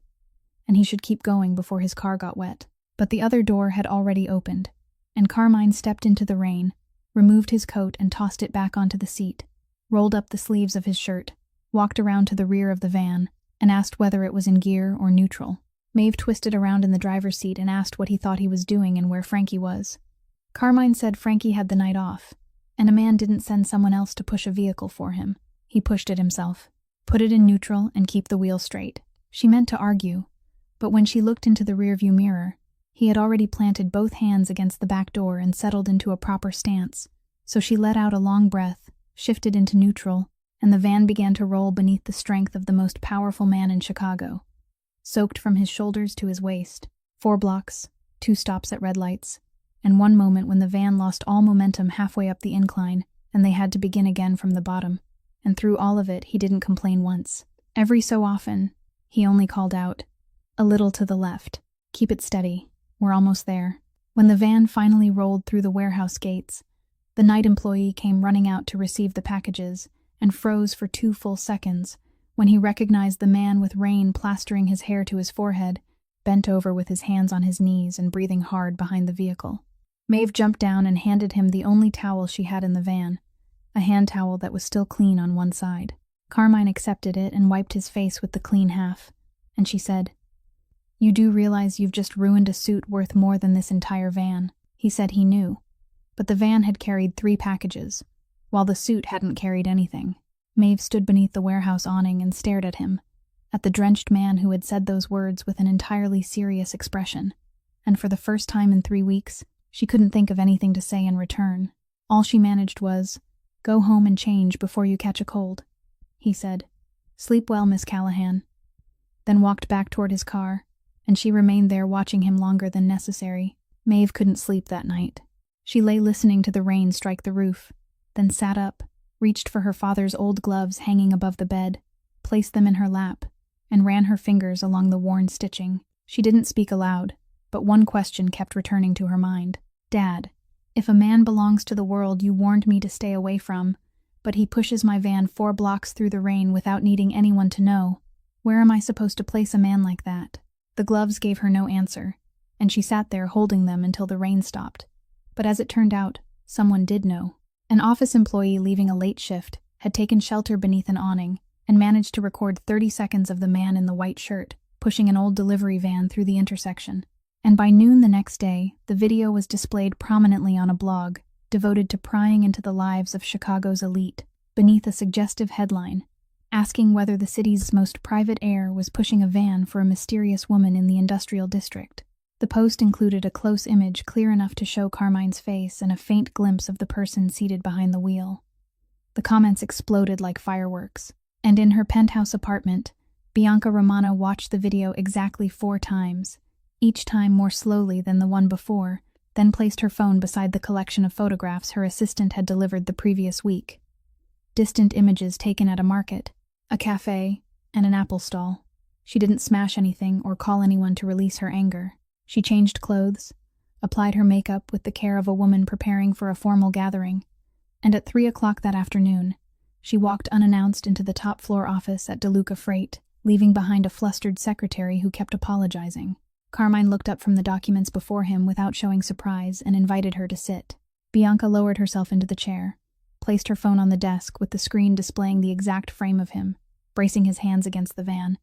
and he should keep going before his car got wet. But the other door had already opened, and Carmine stepped into the rain, removed his coat and tossed it back onto the seat, rolled up the sleeves of his shirt, walked around to the rear of the van, and asked whether it was in gear or neutral. Maeve twisted around in the driver's seat and asked what he thought he was doing and where Frankie was. Carmine said Frankie had the night off, and a man didn't send someone else to push a vehicle for him. He pushed it himself. Put it in neutral and keep the wheel straight. She meant to argue, but when she looked into the rearview mirror, he had already planted both hands against the back door and settled into a proper stance, so she let out a long breath, shifted into neutral, and the van began to roll beneath the strength of the most powerful man in Chicago, soaked from his shoulders to his waist. 4 blocks, 2 stops at red lights, and one moment when the van lost all momentum halfway up the incline, and they had to begin again from the bottom. And through all of it, he didn't complain once. Every so often, he only called out, "A little to the left. Keep it steady. We're almost there." When the van finally rolled through the warehouse gates, the night employee came running out to receive the packages and froze for 2 full seconds when he recognized the man with rain plastering his hair to his forehead, bent over with his hands on his knees and breathing hard behind the vehicle. Maeve jumped down and handed him the only towel she had in the van, a hand towel that was still clean on one side. Carmine accepted it and wiped his face with the clean half, and she said, "You do realize you've just ruined a suit worth more than this entire van." He said he knew, but the van had carried 3 packages, while the suit hadn't carried anything. Maeve stood beneath the warehouse awning and stared at him, at the drenched man who had said those words with an entirely serious expression, and for the first time in 3 weeks, she couldn't think of anything to say in return. All she managed was, "Go home and change before you catch a cold." He said, "Sleep well, Miss Callahan," then walked back toward his car, and she remained there watching him longer than necessary. Maeve couldn't sleep that night. She lay listening to the rain strike the roof, then sat up, reached for her father's old gloves hanging above the bed, placed them in her lap, and ran her fingers along the worn stitching. She didn't speak aloud, but one question kept returning to her mind. "Dad, if a man belongs to the world you warned me to stay away from, but he pushes my van 4 blocks through the rain without needing anyone to know, where am I supposed to place a man like that?" The gloves gave her no answer, and she sat there holding them until the rain stopped. But as it turned out, someone did know. An office employee leaving a late shift had taken shelter beneath an awning and managed to record 30 seconds of the man in the white shirt pushing an old delivery van through the intersection. And by noon the next day, the video was displayed prominently on a blog devoted to prying into the lives of Chicago's elite, beneath a suggestive headline, asking whether the city's most private heir was pushing a van for a mysterious woman in the industrial district. The post included a close image clear enough to show Carmine's face and a faint glimpse of the person seated behind the wheel. The comments exploded like fireworks, and in her penthouse apartment, Bianca Romano watched the video exactly 4 times, each time more slowly than the one before, then placed her phone beside the collection of photographs her assistant had delivered the previous week. Distant images taken at a market, a cafe, and an apple stall. She didn't smash anything or call anyone to release her anger. She changed clothes, applied her makeup with the care of a woman preparing for a formal gathering, and at 3 o'clock that afternoon, she walked unannounced into the top-floor office at DeLuca Freight, leaving behind a flustered secretary who kept apologizing. Carmine looked up from the documents before him without showing surprise and invited her to sit. Bianca lowered herself into the chair, placed her phone on the desk with the screen displaying the exact frame of him, bracing his hands against the van,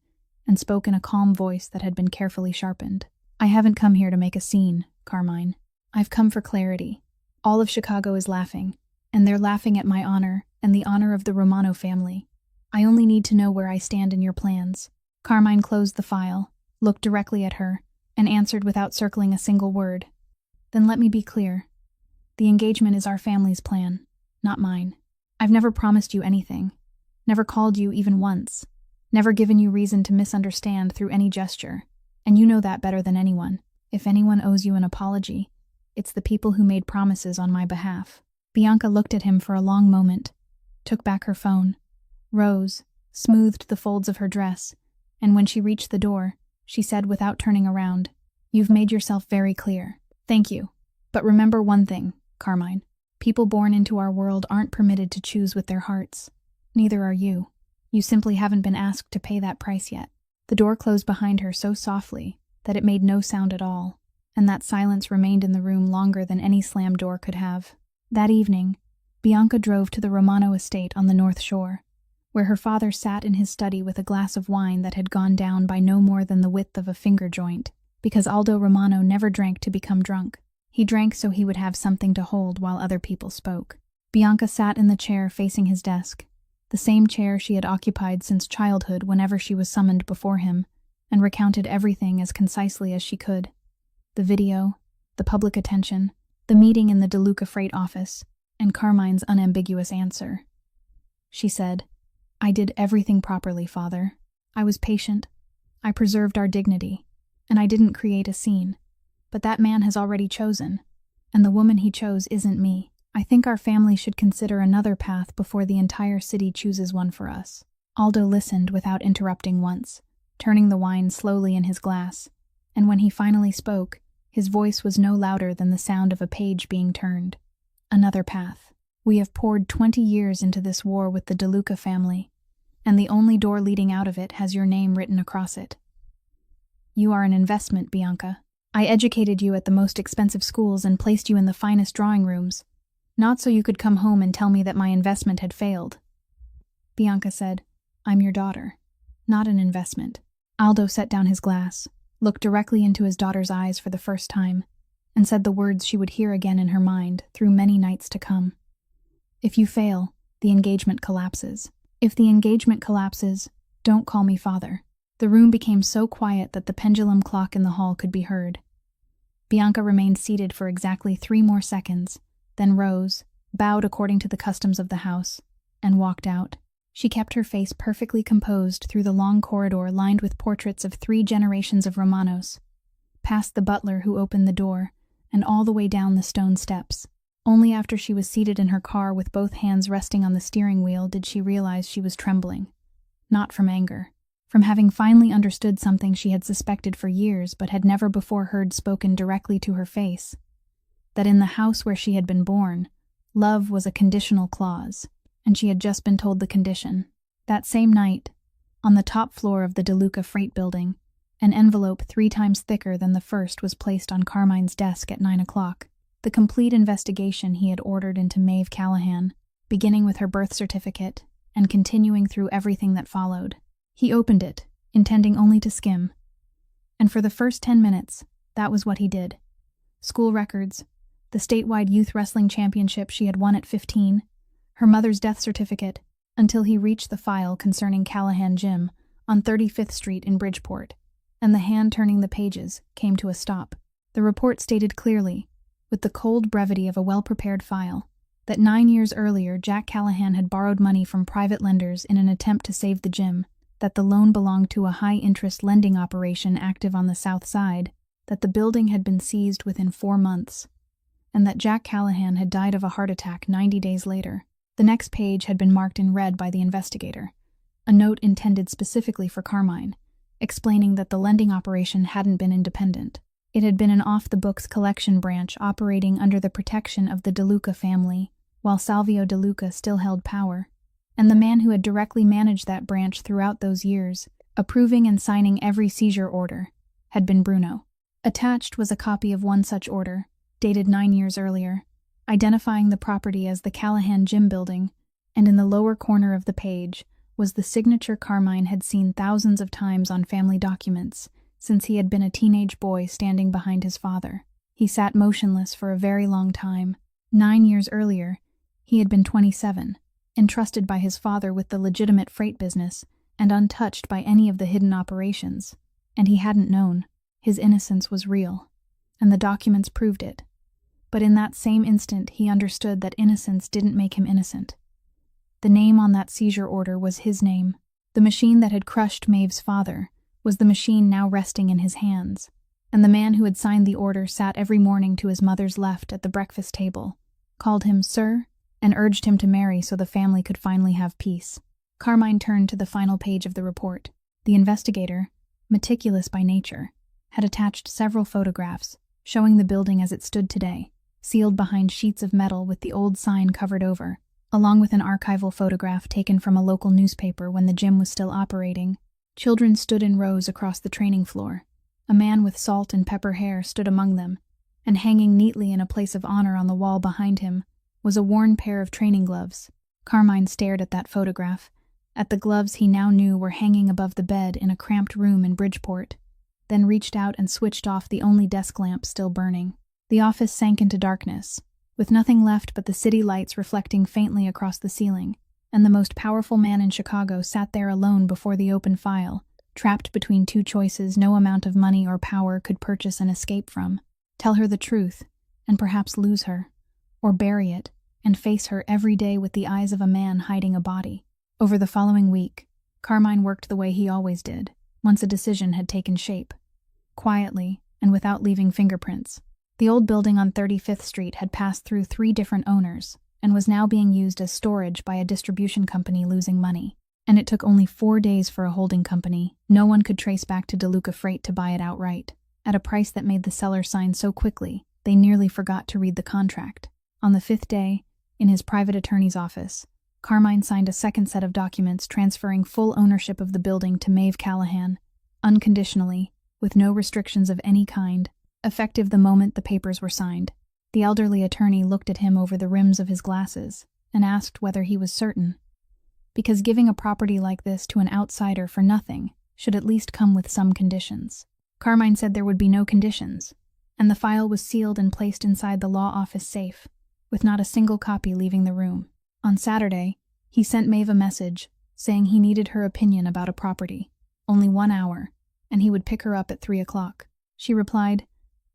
and spoke in a calm voice that had been carefully sharpened. "I haven't come here to make a scene, Carmine. I've come for clarity. All of Chicago is laughing, and they're laughing at my honor and the honor of the Romano family. I only need to know where I stand in your plans." Carmine closed the file, looked directly at her, and answered without circling a single word. "Then let me be clear. The engagement is our family's plan, not mine. I've never promised you anything, never called you even once, never given you reason to misunderstand through any gesture, and you know that better than anyone. If anyone owes you an apology, it's the people who made promises on my behalf." Bianca looked at him for a long moment, took back her phone, rose, smoothed the folds of her dress, and when she reached the door, she said without turning around, "You've made yourself very clear. Thank you. But remember one thing, Carmine. People born into our world aren't permitted to choose with their hearts. Neither are you. You simply haven't been asked to pay that price yet." The door closed behind her so softly that it made no sound at all, and that silence remained in the room longer than any slammed door could have. That evening, Bianca drove to the Romano estate on the North Shore, where her father sat in his study with a glass of wine that had gone down by no more than the width of a finger joint, because Aldo Romano never drank to become drunk. He drank so he would have something to hold while other people spoke. Bianca sat in the chair facing his desk, the same chair she had occupied since childhood whenever she was summoned before him, and recounted everything as concisely as she could. The video, the public attention, the meeting in the DeLuca Freight office, and Carmine's unambiguous answer. She said, "I did everything properly, Father. I was patient. I preserved our dignity, and I didn't create a scene. But that man has already chosen, and the woman he chose isn't me. I think our family should consider another path before the entire city chooses one for us." Aldo listened without interrupting once, turning the wine slowly in his glass, and when he finally spoke, his voice was no louder than the sound of a page being turned. "Another path. We have poured 20 years into this war with the DeLuca family, and the only door leading out of it has your name written across it. You are an investment, Bianca. I educated you at the most expensive schools and placed you in the finest drawing rooms, not so you could come home and tell me that my investment had failed." Bianca said, "I'm your daughter, not an investment." Aldo set down his glass, looked directly into his daughter's eyes for the first time, and said the words she would hear again in her mind through many nights to come. "If you fail, the engagement collapses. If the engagement collapses, don't call me father." The room became so quiet that the pendulum clock in the hall could be heard. Bianca remained seated for exactly 3 more seconds, then rose, bowed according to the customs of the house, and walked out. She kept her face perfectly composed through the long corridor lined with portraits of 3 generations of Romanos, past the butler who opened the door, and all the way down the stone steps. Only after she was seated in her car with both hands resting on the steering wheel did she realize she was trembling. Not from anger. From having finally understood something she had suspected for years but had never before heard spoken directly to her face. That in the house where she had been born, love was a conditional clause, and she had just been told the condition. That same night, on the top floor of the DeLuca Freight building, an envelope 3 times thicker than the first was placed on Carmine's desk at 9 o'clock. The complete investigation he had ordered into Maeve Callahan, beginning with her birth certificate, and continuing through everything that followed. He opened it, intending only to skim. And for the first 10 minutes, that was what he did. School records, the statewide youth wrestling championship she had won at 15, her mother's death certificate, until he reached the file concerning Callahan Gym on 35th Street in Bridgeport, and the hand turning the pages came to a stop. The report stated clearly, with the cold brevity of a well-prepared file, that 9 years earlier Jack Callahan had borrowed money from private lenders in an attempt to save the gym, that the loan belonged to a high-interest lending operation active on the South Side, that the building had been seized within 4 months, and that Jack Callahan had died of a heart attack 90 days later. The next page had been marked in red by the investigator, a note intended specifically for Carmine, explaining that the lending operation hadn't been independent. It had been an off-the-books collection branch operating under the protection of the DeLuca family, while Salvio DeLuca still held power, and the man who had directly managed that branch throughout those years, approving and signing every seizure order, had been Bruno. Attached was a copy of one such order, dated 9 years earlier, identifying the property as the Callahan Gym building, and in the lower corner of the page was the signature Carmine had seen thousands of times on family documents since he had been a teenage boy standing behind his father. He sat motionless for a very long time. 9 years earlier, he had been 27, entrusted by his father with the legitimate freight business and untouched by any of the hidden operations, and he hadn't known. His innocence was real, and the documents proved it. But in that same instant he understood that innocence didn't make him innocent. The name on that seizure order was his name. The machine that had crushed Maeve's father was the machine now resting in his hands, and the man who had signed the order sat every morning to his mother's left at the breakfast table, called him "Sir," and urged him to marry so the family could finally have peace. Carmine turned to the final page of the report. The investigator, meticulous by nature, had attached several photographs showing the building as it stood today, sealed behind sheets of metal with the old sign covered over, along with an archival photograph taken from a local newspaper when the gym was still operating. Children stood in rows across the training floor. A man with salt and pepper hair stood among them, and hanging neatly in a place of honor on the wall behind him was a worn pair of training gloves. Carmine stared at that photograph, at the gloves he now knew were hanging above the bed in a cramped room in Bridgeport, then reached out and switched off the only desk lamp still burning. The office sank into darkness, with nothing left but the city lights reflecting faintly across the ceiling, and the most powerful man in Chicago sat there alone before the open file, trapped between two choices no amount of money or power could purchase an escape from: tell her the truth, and perhaps lose her, or bury it, and face her every day with the eyes of a man hiding a body. Over the following week, Carmine worked the way he always did, once a decision had taken shape. Quietly, and without leaving fingerprints. The old building on 35th Street had passed through 3 different owners, and was now being used as storage by a distribution company losing money. And it took only 4 days for a holding company no one could trace back to DeLuca Freight to buy it outright, at a price that made the seller sign so quickly they nearly forgot to read the contract. On the 5th day, in his private attorney's office, Carmine signed a second set of documents transferring full ownership of the building to Maeve Callahan, unconditionally, with no restrictions of any kind, effective the moment the papers were signed. The elderly attorney looked at him over the rims of his glasses and asked whether he was certain, because giving a property like this to an outsider for nothing should at least come with some conditions. Carmine said there would be no conditions, and the file was sealed and placed inside the law office safe, with not a single copy leaving the room. On Saturday, he sent Maeve a message saying he needed her opinion about a property, only 1 hour, and he would pick her up at 3 o'clock. She replied,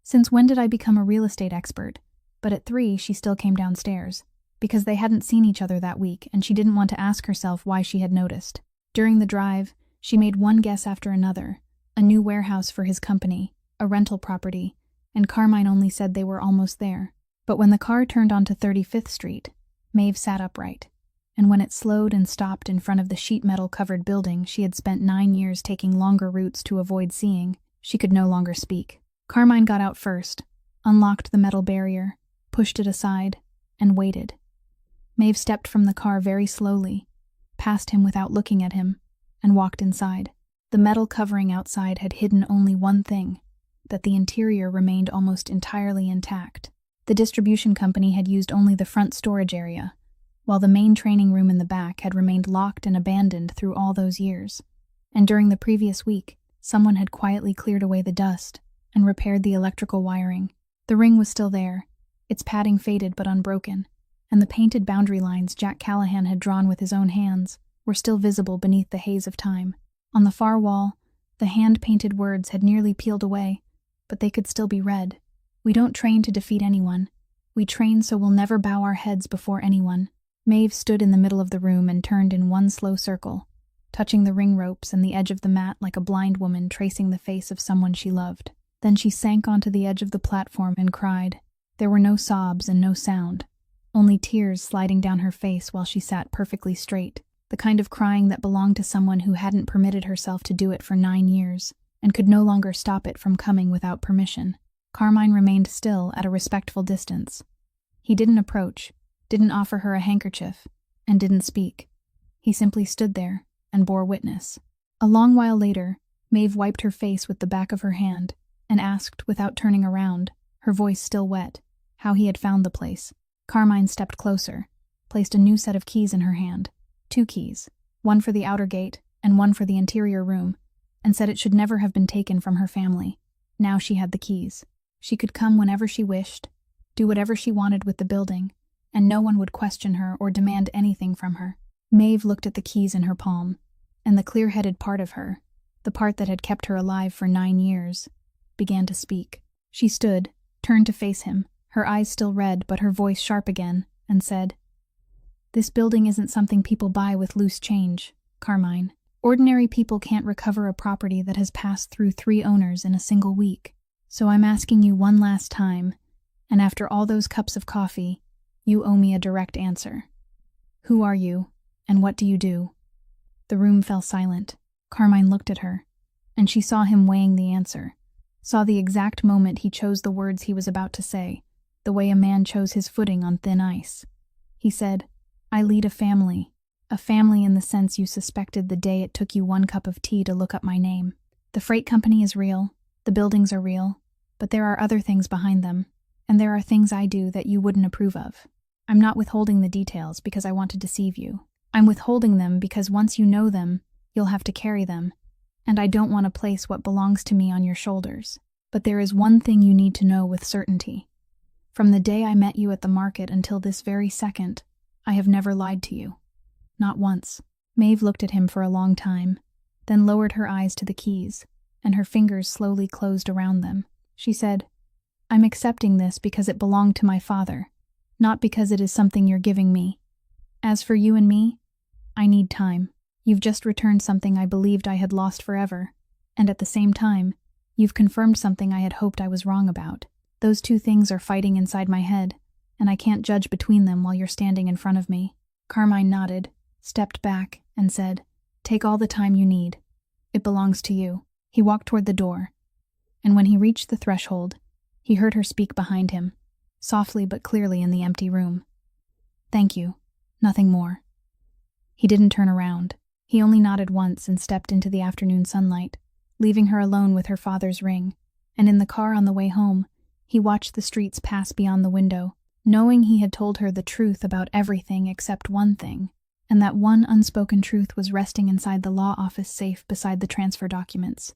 "Since when did I become a real estate expert?" But at 3 she still came downstairs, because they hadn't seen each other that week and she didn't want to ask herself why she had noticed. During the drive, she made one guess after another: a new warehouse for his company, a rental property, and Carmine only said they were almost there. But when the car turned onto 35th Street, Maeve sat upright, and when it slowed and stopped in front of the sheet metal-covered building she had spent 9 years taking longer routes to avoid seeing, she could no longer speak. Carmine got out first, unlocked the metal barrier, pushed it aside, and waited. Maeve stepped from the car very slowly, passed him without looking at him, and walked inside. The metal covering outside had hidden only one thing: that the interior remained almost entirely intact. The distribution company had used only the front storage area, while the main training room in the back had remained locked and abandoned through all those years. And during the previous week, someone had quietly cleared away the dust and repaired the electrical wiring. The ring was still there, its padding faded but unbroken, and the painted boundary lines Jack Callahan had drawn with his own hands were still visible beneath the haze of time. On the far wall, the hand-painted words had nearly peeled away, but they could still be read. "We don't train to defeat anyone. We train so we'll never bow our heads before anyone." Maeve stood in the middle of the room and turned in one slow circle, touching the ring ropes and the edge of the mat like a blind woman tracing the face of someone she loved. Then she sank onto the edge of the platform and cried. There were no sobs and no sound, only tears sliding down her face while she sat perfectly straight, the kind of crying that belonged to someone who hadn't permitted herself to do it for 9 years, and could no longer stop it from coming without permission. Carmine remained still at a respectful distance. He didn't approach, didn't offer her a handkerchief, and didn't speak. He simply stood there and bore witness. A long while later, Maeve wiped her face with the back of her hand and asked, without turning around, her voice still wet, how he had found the place. Carmine stepped closer, placed a new set of keys in her hand, 2 keys, one for the outer gate and one for the interior room, and said it should never have been taken from her family. Now she had the keys. She could come whenever she wished, do whatever she wanted with the building, and no one would question her or demand anything from her. Maeve looked at the keys in her palm, and the clear-headed part of her, the part that had kept her alive for 9 years, began to speak. She stood, turned to face him, her eyes still red but her voice sharp again, and said, "This building isn't something people buy with loose change, Carmine. Ordinary people can't recover a property that has passed through 3 owners in a single week. So I'm asking you one last time, and after all those cups of coffee, you owe me a direct answer. Who are you, and what do you do?" The room fell silent. Carmine looked at her, and she saw him weighing the answer, saw the exact moment he chose the words he was about to say, the way a man chose his footing on thin ice. He said, "I lead a family in the sense you suspected the day it took you 1 cup of tea to look up my name. The freight company is real, the buildings are real, but there are other things behind them, and there are things I do that you wouldn't approve of. I'm not withholding the details because I want to deceive you. I'm withholding them because once you know them, you'll have to carry them, and I don't want to place what belongs to me on your shoulders. But there is one thing you need to know with certainty. From the day I met you at the market until this very second, I have never lied to you. Not once." Maeve looked at him for a long time, then lowered her eyes to the keys, and her fingers slowly closed around them. She said, "I'm accepting this because it belonged to my father, not because it is something you're giving me. As for you and me, I need time. You've just returned something I believed I had lost forever, and at the same time, you've confirmed something I had hoped I was wrong about. Those 2 things are fighting inside my head, and I can't judge between them while you're standing in front of me." Carmine nodded, stepped back, and said, "Take all the time you need. It belongs to you." He walked toward the door, and when he reached the threshold, he heard her speak behind him, softly but clearly in the empty room. "Thank you. Nothing more." He didn't turn around. He only nodded once and stepped into the afternoon sunlight, leaving her alone with her father's ring, and in the car on the way home, he watched the streets pass beyond the window, knowing he had told her the truth about everything except one thing, and that one unspoken truth was resting inside the law office safe beside the transfer documents,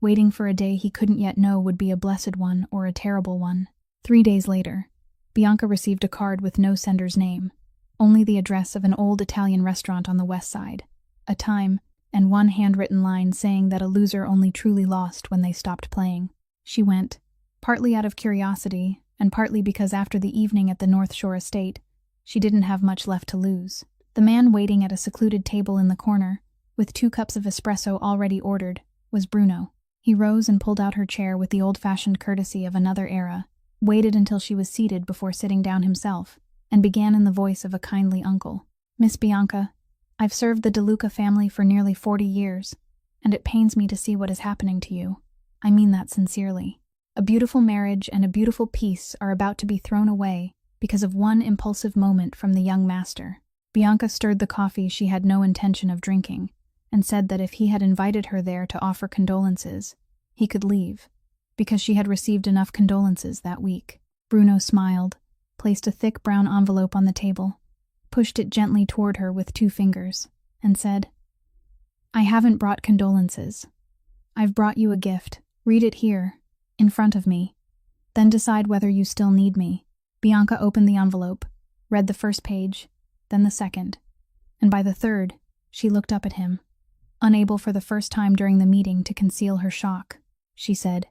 waiting for a day he couldn't yet know would be a blessed one or a terrible one. 3 days later, Bianca received a card with no sender's name, only the address of an old Italian restaurant on the west side, a time, and one handwritten line saying that a loser only truly lost when they stopped playing. She went, partly out of curiosity, and partly because after the evening at the North Shore estate, she didn't have much left to lose. The man waiting at a secluded table in the corner, with 2 cups of espresso already ordered, was Bruno. He rose and pulled out her chair with the old-fashioned courtesy of another era, waited until she was seated before sitting down himself, and began in the voice of a kindly uncle. "Miss Bianca, I've served the De Luca family for nearly 40 years, and it pains me to see what is happening to you. I mean that sincerely. A beautiful marriage and a beautiful peace are about to be thrown away because of one impulsive moment from the young master." Bianca stirred the coffee she had no intention of drinking, and said that if he had invited her there to offer condolences, he could leave, because she had received enough condolences that week. Bruno smiled, placed a thick brown envelope on the table, pushed it gently toward her with 2 fingers, and said, "I haven't brought condolences. I've brought you a gift. Read it here, in front of me. Then decide whether you still need me." Bianca opened the envelope, read the first page, then the second, and by the third, she looked up at him, unable for the first time during the meeting to conceal her shock. She said,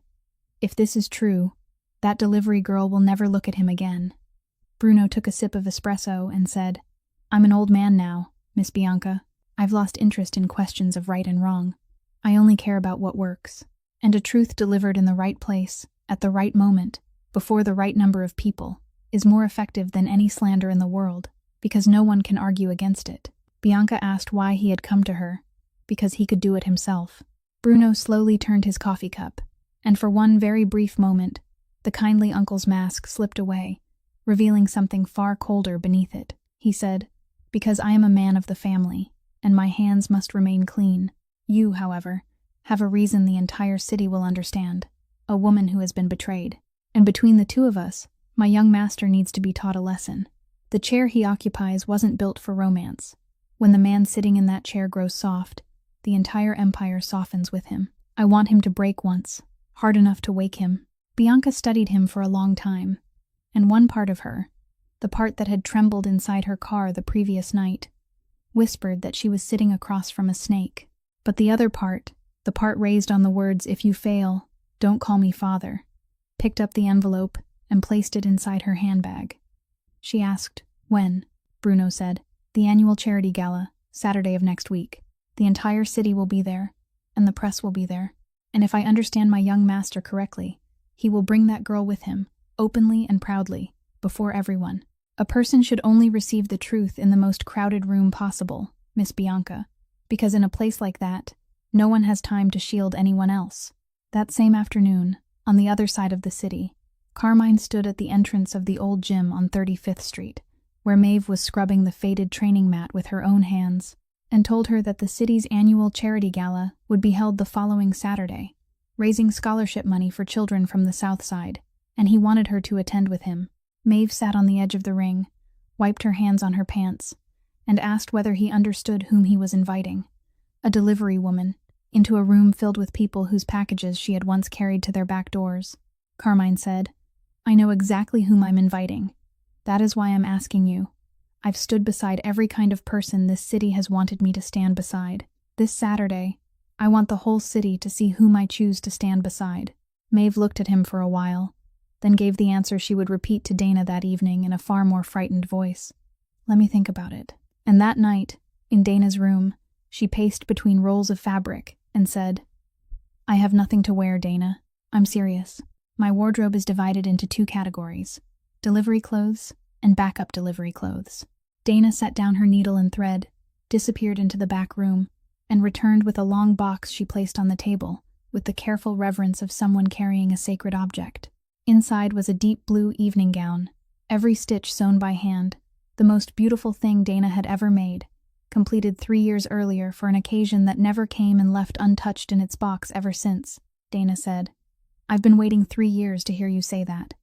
"If this is true, that delivery girl will never look at him again." Bruno took a sip of espresso and said, "I'm an old man now, Miss Bianca. I've lost interest in questions of right and wrong. I only care about what works. And a truth delivered in the right place, at the right moment, before the right number of people, is more effective than any slander in the world, because no one can argue against it." Bianca asked why he had come to her. Because he could do it himself. Bruno slowly turned his coffee cup, and for one very brief moment, the kindly uncle's mask slipped away, revealing something far colder beneath it. He said, "Because I am a man of the family, and my hands must remain clean. You, however, have a reason the entire city will understand. A woman who has been betrayed. And between the two of us, my young master needs to be taught a lesson. The chair he occupies wasn't built for romance. When the man sitting in that chair grows soft, the entire empire softens with him. I want him to break once, hard enough to wake him." Bianca studied him for a long time, and one part of her, the part that had trembled inside her car the previous night, whispered that she was sitting across from a snake. But the other part, the part raised on the words, "If you fail, don't call me father," picked up the envelope and placed it inside her handbag. She asked, "When?" Bruno said, "The annual charity gala, Saturday of next week. The entire city will be there, and the press will be there. And if I understand my young master correctly, he will bring that girl with him, openly and proudly, before everyone. A person should only receive the truth in the most crowded room possible, Miss Bianca, because in a place like that, no one has time to shield anyone else." That same afternoon, on the other side of the city, Carmine stood at the entrance of the old gym on 35th Street, where Maeve was scrubbing the faded training mat with her own hands, and told her that the city's annual charity gala would be held the following Saturday, raising scholarship money for children from the South Side, and he wanted her to attend with him. Maeve sat on the edge of the ring, wiped her hands on her pants, and asked whether he understood whom he was inviting. A delivery woman, into a room filled with people whose packages she had once carried to their back doors. Carmine said, "I know exactly whom I'm inviting. That is why I'm asking you. I've stood beside every kind of person this city has wanted me to stand beside. This Saturday, I want the whole city to see whom I choose to stand beside." Maeve looked at him for a while, then gave the answer she would repeat to Dana that evening in a far more frightened voice. "Let me think about it." And that night, in Dana's room, she paced between rolls of fabric and said, "I have nothing to wear, Dana. I'm serious. My wardrobe is divided into 2 categories, delivery clothes and backup delivery clothes." Dana set down her needle and thread, disappeared into the back room, and returned with a long box she placed on the table, with the careful reverence of someone carrying a sacred object. Inside was a deep blue evening gown, every stitch sewn by hand, the most beautiful thing Dana had ever made, completed 3 years earlier for an occasion that never came and left untouched in its box ever since. Dana said, "I've been waiting 3 years to hear you say that.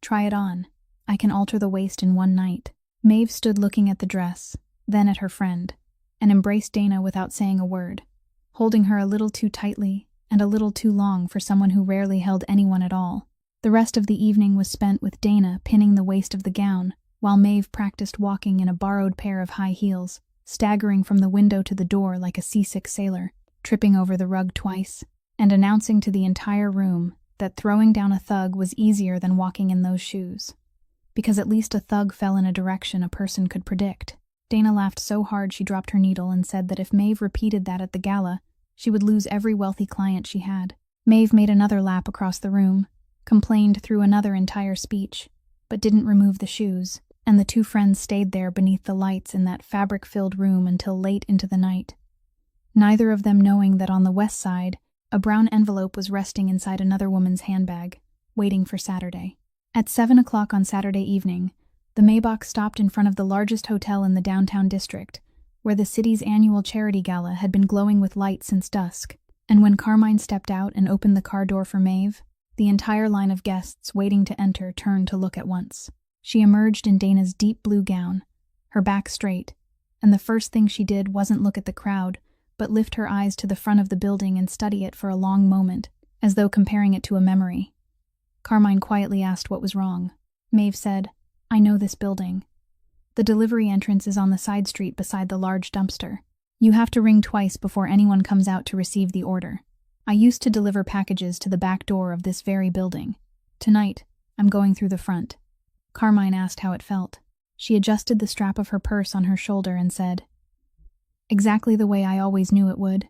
Try it on. I can alter the waist in 1 night." Maeve stood looking at the dress, then at her friend, and embraced Dana without saying a word, holding her a little too tightly and a little too long for someone who rarely held anyone at all. The rest of the evening was spent with Dana pinning the waist of the gown, while Maeve practiced walking in a borrowed pair of high heels, staggering from the window to the door like a seasick sailor, tripping over the rug twice, and announcing to the entire room that throwing down a thug was easier than walking in those shoes, because at least a thug fell in a direction a person could predict. Dana laughed so hard she dropped her needle and said that if Maeve repeated that at the gala, she would lose every wealthy client she had. Maeve made another lap across the room, complained through another entire speech, but didn't remove the shoes, and the 2 friends stayed there beneath the lights in that fabric-filled room until late into the night, neither of them knowing that on the west side, a brown envelope was resting inside another woman's handbag, waiting for Saturday. At 7 o'clock on Saturday evening, the Maybach stopped in front of the largest hotel in the downtown district, where the city's annual charity gala had been glowing with light since dusk, and when Carmine stepped out and opened the car door for Maeve, the entire line of guests waiting to enter turned to look at once. She emerged in Dana's deep blue gown, her back straight, and the first thing she did wasn't look at the crowd, but lift her eyes to the front of the building and study it for a long moment, as though comparing it to a memory. Carmine quietly asked what was wrong. Maeve said, "I know this building. The delivery entrance is on the side street beside the large dumpster. You have to ring twice before anyone comes out to receive the order. I used to deliver packages to the back door of this very building. Tonight, I'm going through the front." Carmine asked how it felt. She adjusted the strap of her purse on her shoulder and said, "Exactly the way I always knew it would,"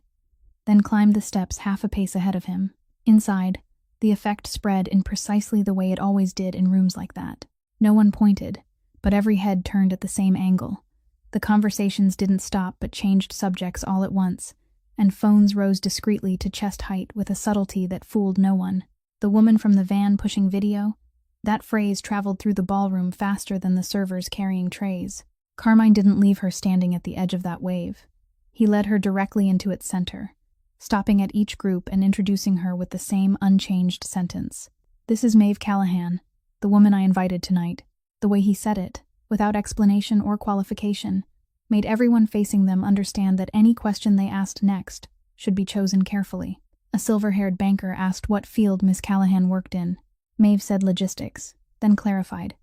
then climbed the steps half a pace ahead of him. Inside, the effect spread in precisely the way it always did in rooms like that. No one pointed, but every head turned at the same angle. The conversations didn't stop but changed subjects all at once, and phones rose discreetly to chest height with a subtlety that fooled no one. The woman from the van pushing video? That phrase traveled through the ballroom faster than the servers carrying trays. Carmine didn't leave her standing at the edge of that wave. He led her directly into its center, stopping at each group and introducing her with the same unchanged sentence. "This is Maeve Callahan, the woman I invited tonight." The way he said it, without explanation or qualification, made everyone facing them understand that any question they asked next should be chosen carefully. A silver-haired banker asked what field Miss Callahan worked in. Maeve said logistics, then clarified,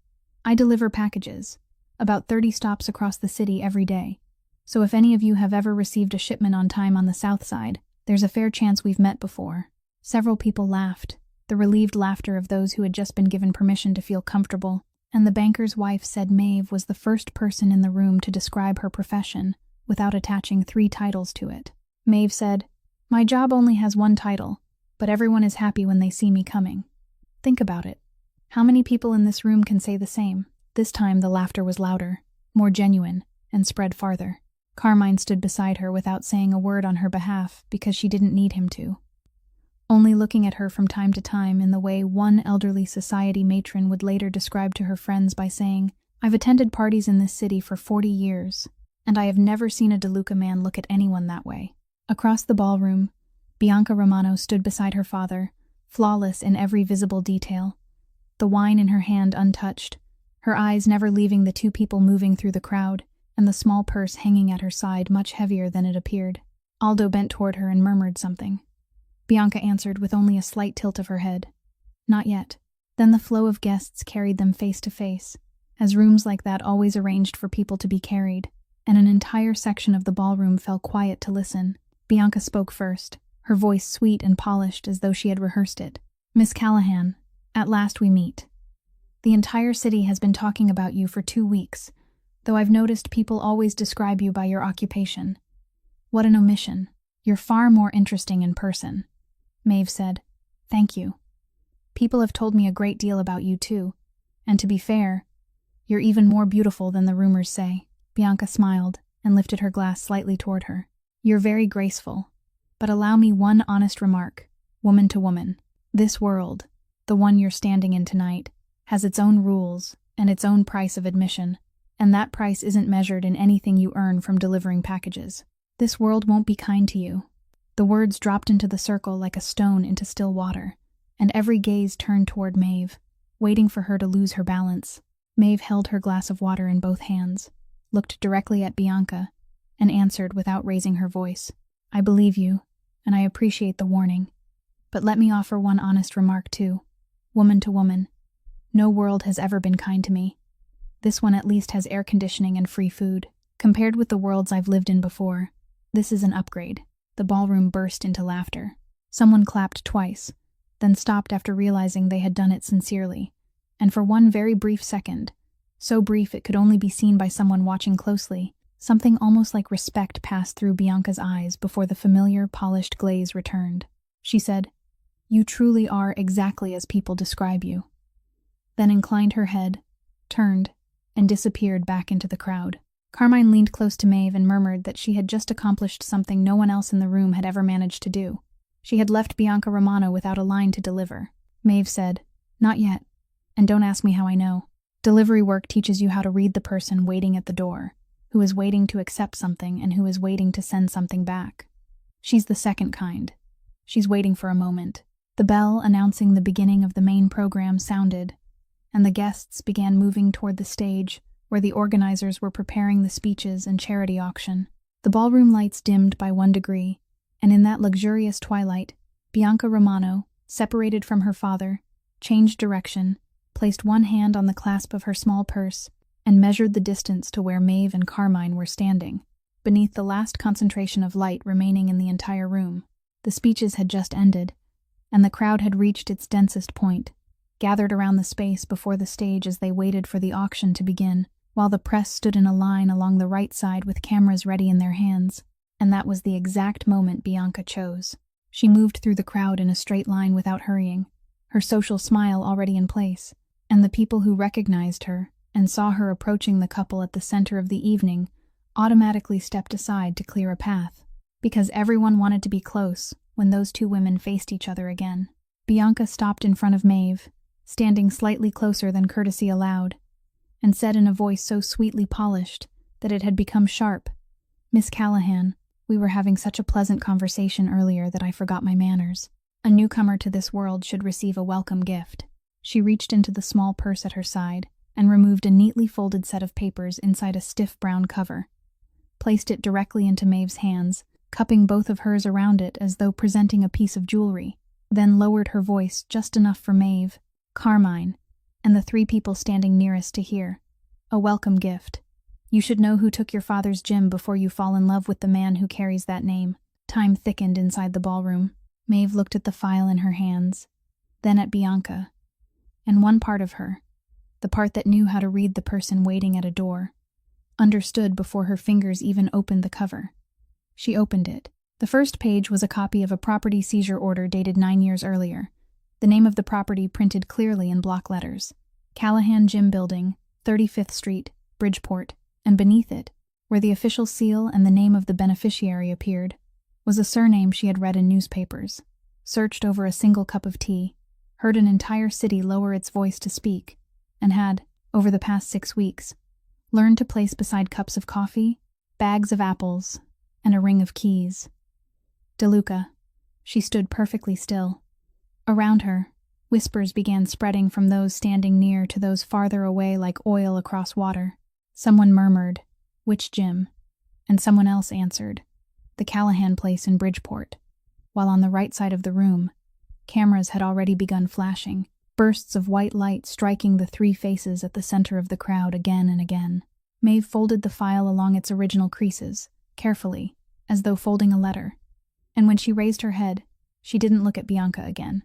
"I deliver packages, about 30 stops across the city every day. So if any of you have ever received a shipment on time on the south side, there's a fair chance we've met before." Several people laughed, the relieved laughter of those who had just been given permission to feel comfortable, and the banker's wife said Maeve was the first person in the room to describe her profession without attaching 3 titles to it. Maeve said, "My job only has 1 title, but everyone is happy when they see me coming." Think about it. How many people in this room can say the same? This time the laughter was louder, more genuine, and spread farther. Carmine stood beside her without saying a word on her behalf because she didn't need him to. Only looking at her from time to time in the way one elderly society matron would later describe to her friends by saying, "I've attended parties in this city for 40 years, and I have never seen a DeLuca man look at anyone that way." Across the ballroom, Bianca Romano stood beside her father, flawless in every visible detail, the wine in her hand untouched, her eyes never leaving the 2 people moving through the crowd, and the small purse hanging at her side much heavier than it appeared. Aldo bent toward her and murmured something. Bianca answered with only a slight tilt of her head. "Not yet." Then the flow of guests carried them face to face, as rooms like that always arranged for people to be carried, and an entire section of the ballroom fell quiet to listen. Bianca spoke first, her voice sweet and polished as though she had rehearsed it. "Miss Callahan, at last we meet. The entire city has been talking about you for 2 weeks, though I've noticed people always describe you by your occupation. What an omission. You're far more interesting in person." Maeve said, "Thank you. People have told me a great deal about you too, and to be fair, you're even more beautiful than the rumors say." Bianca smiled and lifted her glass slightly toward her. "You're very graceful, but allow me one honest remark, woman to woman. This world, the one you're standing in tonight, has its own rules and its own price of admission, and that price isn't measured in anything you earn from delivering packages. This world won't be kind to you." The words dropped into the circle like a stone into still water, and every gaze turned toward Maeve, waiting for her to lose her balance. Maeve held her glass of water in both hands, looked directly at Bianca, and answered without raising her voice, "I believe you, and I appreciate the warning. But let me offer one honest remark too. Woman to woman, no world has ever been kind to me. This one at least has air conditioning and free food. Compared with the worlds I've lived in before, this is an upgrade." The ballroom burst into laughter. Someone clapped twice, then stopped after realizing they had done it sincerely, and for one very brief second, so brief it could only be seen by someone watching closely, something almost like respect passed through Bianca's eyes before the familiar, polished glaze returned. She said, "You truly are exactly as people describe you," then inclined her head, turned, and disappeared back into the crowd. Carmine leaned close to Maeve and murmured that she had just accomplished something no one else in the room had ever managed to do. She had left Bianca Romano without a line to deliver. Maeve said, "Not yet, and don't ask me how I know. Delivery work teaches you how to read the person waiting at the door, who is waiting to accept something and who is waiting to send something back. She's the second kind. She's waiting for a moment." The bell announcing the beginning of the main program sounded, and the guests began moving toward the stage, where the organizers were preparing the speeches and charity auction. The ballroom lights dimmed by 1 degree, and in that luxurious twilight, Bianca Romano, separated from her father, changed direction, placed one hand on the clasp of her small purse, and measured the distance to where Maeve and Carmine were standing, beneath the last concentration of light remaining in the entire room. The speeches had just ended, and the crowd had reached its densest point, gathered around the space before the stage as they waited for the auction to begin, while the press stood in a line along the right side with cameras ready in their hands. And that was the exact moment Bianca chose. She moved through the crowd in a straight line without hurrying, her social smile already in place, and the people who recognized her and saw her approaching the couple at the center of the evening automatically stepped aside to clear a path, because everyone wanted to be close when those two women faced each other again. Bianca stopped in front of Maeve, standing slightly closer than courtesy allowed, and said in a voice so sweetly polished that it had become sharp, "Miss Callahan, we were having such a pleasant conversation earlier that I forgot my manners. A newcomer to this world should receive a welcome gift." She reached into the small purse at her side and removed a neatly folded set of papers inside a stiff brown cover, placed it directly into Maeve's hands, cupping both of hers around it as though presenting a piece of jewelry, then lowered her voice just enough for Maeve, Carmine, and the 3 people standing nearest to hear. "A welcome gift. You should know who took your father's gym before you fall in love with the man who carries that name." Time thickened inside the ballroom. Maeve looked at the file in her hands, then at Bianca, and one part of her, the part that knew how to read the person waiting at a door, understood before her fingers even opened the cover. She opened it. The first page was a copy of a property seizure order dated 9 years earlier, the name of the property printed clearly in block letters: Callahan Gym Building, 35th Street, Bridgeport, and beneath it, where the official seal and the name of the beneficiary appeared, was a surname she had read in newspapers, searched over a single cup of tea, heard an entire city lower its voice to speak, and had, over the past 6 weeks, learned to place beside cups of coffee, bags of apples, and a ring of keys. DeLuca. She stood perfectly still. Around her, whispers began spreading from those standing near to those farther away like oil across water. Someone murmured, "Which gym?" And someone else answered, "The Callahan place in Bridgeport," while on the right side of the room, cameras had already begun flashing, bursts of white light striking the 3 faces at the center of the crowd again and again. Maeve folded the file along its original creases, carefully, as though folding a letter. And when she raised her head, she didn't look at Bianca again.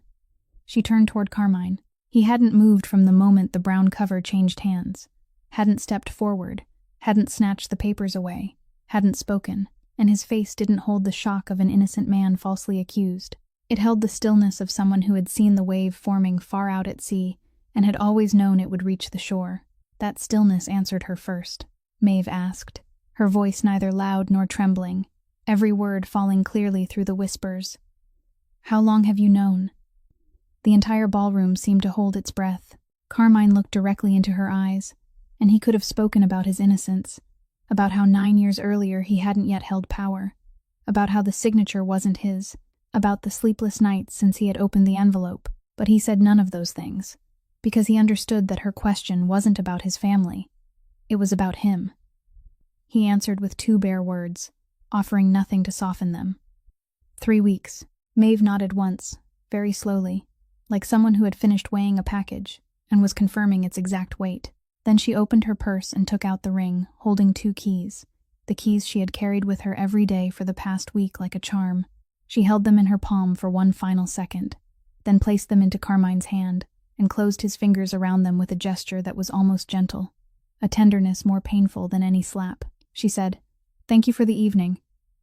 She turned toward Carmine. He hadn't moved from the moment the brown cover changed hands, hadn't stepped forward, hadn't snatched the papers away, hadn't spoken, and his face didn't hold the shock of an innocent man falsely accused. It held the stillness of someone who had seen the wave forming far out at sea and had always known it would reach the shore. That stillness answered her first. Maeve asked, her voice neither loud nor trembling, every word falling clearly through the whispers. "How long have you known?" The entire ballroom seemed to hold its breath. Carmine looked directly into her eyes, and he could have spoken about his innocence, about how 9 years earlier he hadn't yet held power, about how the signature wasn't his, about the sleepless nights since he had opened the envelope, but he said none of those things, because he understood that her question wasn't about his family. It was about him. He answered with 2 bare words, offering nothing to soften them. 3 weeks. Maeve nodded once, very slowly, like someone who had finished weighing a package and was confirming its exact weight. Then she opened her purse and took out the ring, holding 2 keys, the keys she had carried with her every day for the past week like a charm. She held them in her palm for one final second, then placed them into Carmine's hand and closed his fingers around them with a gesture that was almost gentle, a tenderness more painful than any slap. She said, "Thank you for the evening,"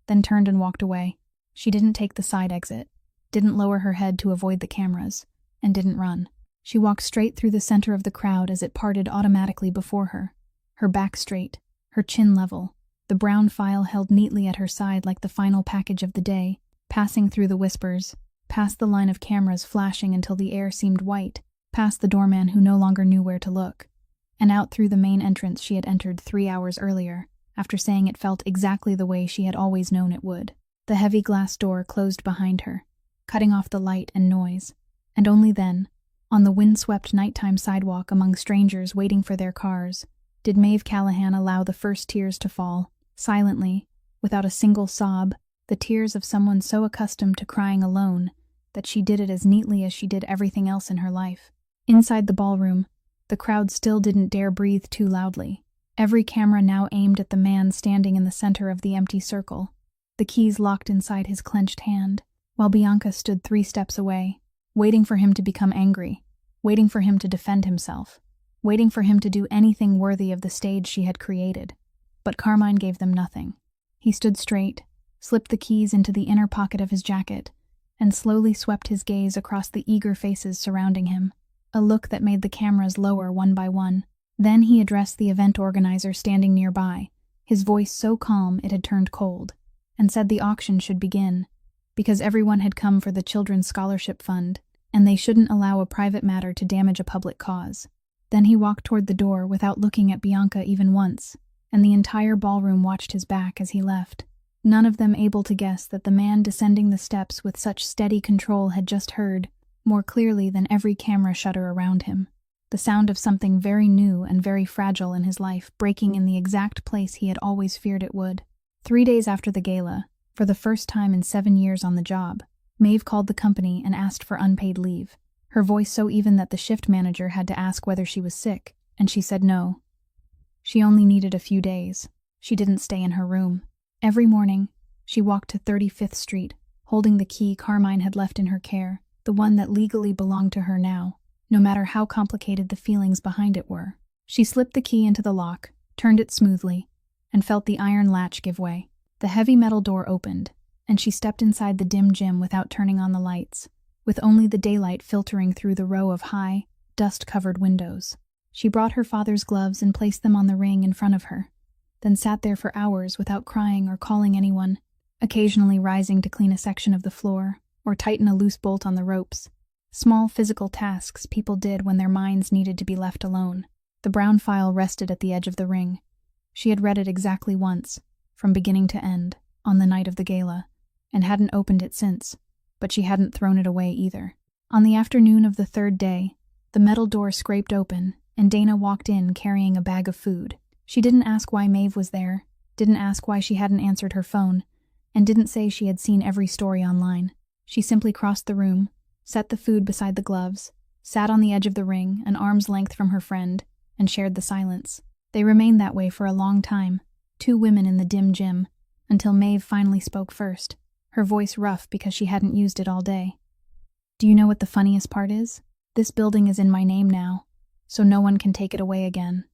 then turned and walked away. She didn't take the side exit, didn't lower her head to avoid the cameras, and didn't run. She walked straight through the center of the crowd as it parted automatically before her back straight, her chin level, the brown file held neatly at her side like the final package of the day, passing through the whispers, past the line of cameras flashing until the air seemed white, past the doorman who no longer knew where to look, and out through the main entrance she had entered 3 hours earlier, after saying it felt exactly the way she had always known it would. The heavy glass door closed behind her, cutting off the light and noise, and only then, on the windswept nighttime sidewalk among strangers waiting for their cars, did Maeve Callahan allow the first tears to fall, silently, without a single sob, the tears of someone so accustomed to crying alone that she did it as neatly as she did everything else in her life. Inside the ballroom, the crowd still didn't dare breathe too loudly. Every camera now aimed at the man standing in the center of the empty circle, the keys locked inside his clenched hand, while Bianca stood 3 steps away, waiting for him to become angry, waiting for him to defend himself, waiting for him to do anything worthy of the stage she had created. But Carmine gave them nothing. He stood straight, slipped the keys into the inner pocket of his jacket, and slowly swept his gaze across the eager faces surrounding him, a look that made the cameras lower one by one. Then he addressed the event organizer standing nearby, his voice so calm it had turned cold, and said the auction should begin, because everyone had come for the Children's Scholarship Fund, and they shouldn't allow a private matter to damage a public cause. Then he walked toward the door without looking at Bianca even once, and the entire ballroom watched his back as he left, none of them able to guess that the man descending the steps with such steady control had just heard, more clearly than every camera shutter around him, the sound of something very new and very fragile in his life breaking in the exact place he had always feared it would. 3 days after the gala, for the first time in 7 years on the job, Maeve called the company and asked for unpaid leave, her voice so even that the shift manager had to ask whether she was sick, and she said no. She only needed a few days. She didn't stay in her room. Every morning, she walked to 35th Street, holding the key Carmine had left in her care, the one that legally belonged to her now, no matter how complicated the feelings behind it were. She slipped the key into the lock, turned it smoothly, and felt the iron latch give way. The heavy metal door opened, and she stepped inside the dim gym without turning on the lights, with only the daylight filtering through the row of high, dust-covered windows. She brought her father's gloves and placed them on the ring in front of her, then sat there for hours without crying or calling anyone, occasionally rising to clean a section of the floor or tighten a loose bolt on the ropes. Small physical tasks people did when their minds needed to be left alone. The brown file rested at the edge of the ring. She had read it exactly once, from beginning to end, on the night of the gala, and hadn't opened it since, but she hadn't thrown it away either. On the afternoon of the 3rd day, the metal door scraped open, and Dana walked in carrying a bag of food. She didn't ask why Maeve was there, didn't ask why she hadn't answered her phone, and didn't say she had seen every story online. She simply crossed the room, set the food beside the gloves, sat on the edge of the ring, an arm's length from her friend, and shared the silence. They remained that way for a long time, 2 women in the dim gym, until Maeve finally spoke first, her voice rough because she hadn't used it all day. "Do you know what the funniest part is? This building is in my name now, so no one can take it away again.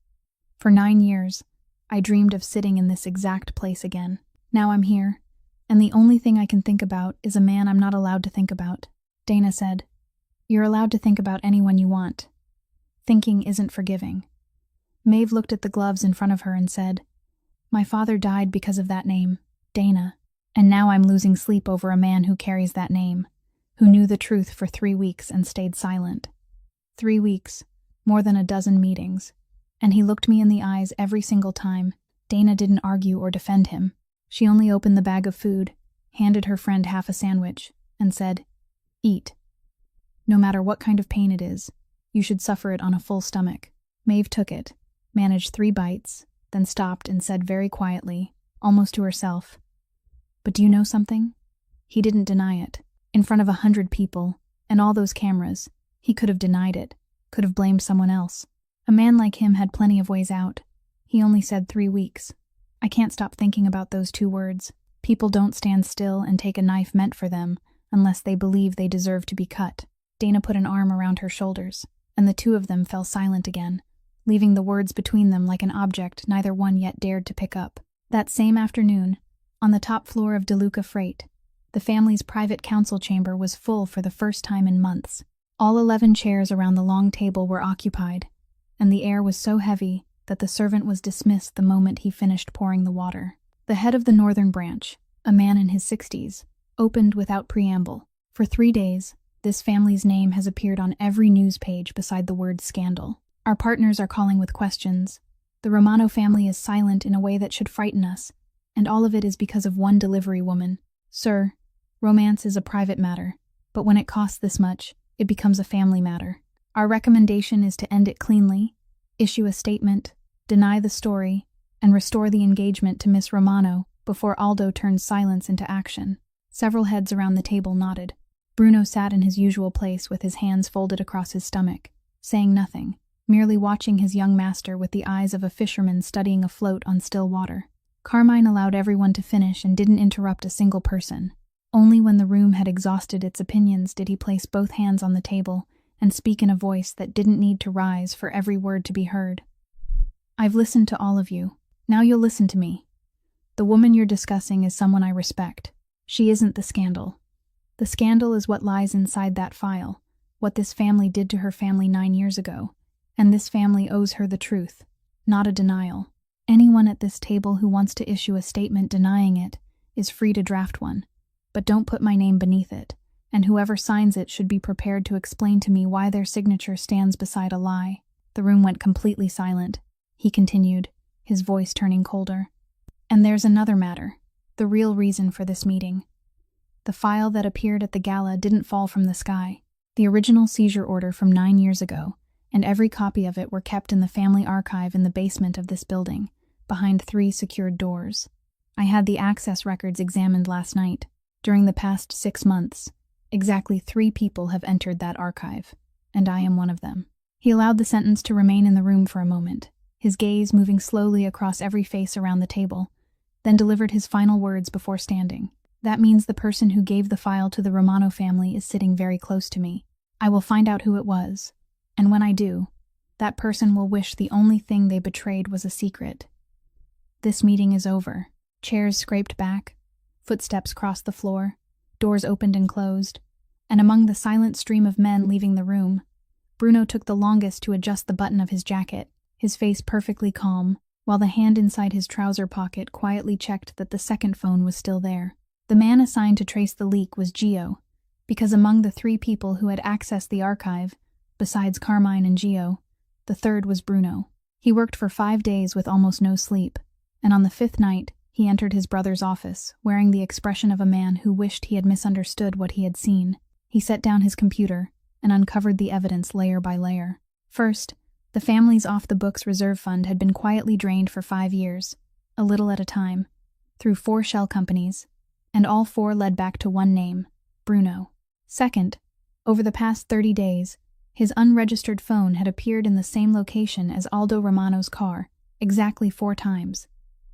For 9 years, I dreamed of sitting in this exact place again. Now I'm here, and the only thing I can think about is a man I'm not allowed to think about." Dana said, "You're allowed to think about anyone you want. Thinking isn't forgiving." Maeve looked at the gloves in front of her and said, "My father died because of that name, Dana, and now I'm losing sleep over a man who carries that name, who knew the truth for 3 weeks and stayed silent. 3 weeks, more than a dozen meetings, and he looked me in the eyes every single time. Dana didn't argue or defend him. She only opened the bag of food, handed her friend half a sandwich, and said, 'Eat. No matter what kind of pain it is, you should suffer it on a full stomach.' Maeve took it, managed 3 bites, then stopped and said very quietly, almost to herself, 'But do you know something? He didn't deny it. In front of 100 people, and all those cameras, he could have denied it, could have blamed someone else. A man like him had plenty of ways out. He only said 3 weeks. I can't stop thinking about those 2 words. People don't stand still and take a knife meant for them unless they believe they deserve to be cut." Dana put an arm around her shoulders, and the 2 of them fell silent again, leaving the words between them like an object neither one yet dared to pick up. That same afternoon, on the top floor of DeLuca Freight, the family's private council chamber was full for the first time in months. All 11 chairs around the long table were occupied, and the air was so heavy that the servant was dismissed the moment he finished pouring the water. The head of the Northern Branch, a man in his 60s, opened without preamble. "For 3 days, this family's name has appeared on every news page beside the word scandal. Our partners are calling with questions. The Romano family is silent in a way that should frighten us, and all of it is because of one delivery woman. Sir, romance is a private matter, but when it costs this much, it becomes a family matter. Our recommendation is to end it cleanly, issue a statement, deny the story, and restore the engagement to Miss Romano before Aldo turned silence into action. Several heads around the table nodded. Bruno sat in his usual place with his hands folded across his stomach, saying nothing, merely watching his young master with the eyes of a fisherman studying a float on still water. Carmine allowed everyone to finish and didn't interrupt a single person. Only when the room had exhausted its opinions did he place both hands on the table and speak in a voice that didn't need to rise for every word to be heard. "I've listened to all of you. Now you'll listen to me. The woman you're discussing is someone I respect. She isn't the scandal. The scandal is what lies inside that file, what this family did to her family 9 years ago, and this family owes her the truth, not a denial. Anyone at this table who wants to issue a statement denying it is free to draft one, but don't put my name beneath it, and whoever signs it should be prepared to explain to me why their signature stands beside a lie." The room went completely silent. He continued, his voice turning colder. "And there's another matter, the real reason for this meeting. The file that appeared at the gala didn't fall from the sky. The original seizure order from 9 years ago, and every copy of it were kept in the family archive in the basement of this building, behind 3 secured doors. I had the access records examined last night. During the past 6 months, exactly 3 people have entered that archive, and I am one of them." He allowed the sentence to remain in the room for a moment, his gaze moving slowly across every face around the table, then delivered his final words before standing. "That means the person who gave the file to the Romano family is sitting very close to me. I will find out who it was, and when I do, that person will wish the only thing they betrayed was a secret." This meeting is over. Chairs scraped back, footsteps crossed the floor, doors opened and closed, and among the silent stream of men leaving the room, Bruno took the longest to adjust the button of his jacket, his face perfectly calm, while the hand inside his trouser pocket quietly checked that the second phone was still there. The man assigned to trace the leak was Gio, because among the 3 people who had accessed the archive, besides Carmine and Gio, the third was Bruno. He worked for 5 days with almost no sleep, and on the 5th night, he entered his brother's office, wearing the expression of a man who wished he had misunderstood what he had seen. He set down his computer and uncovered the evidence layer by layer. First, the family's off-the-books reserve fund had been quietly drained for 5 years, a little at a time, through 4 shell companies, and all 4 led back to one name, Bruno. Second, over the past 30 days, his unregistered phone had appeared in the same location as Aldo Romano's car, exactly 4 times,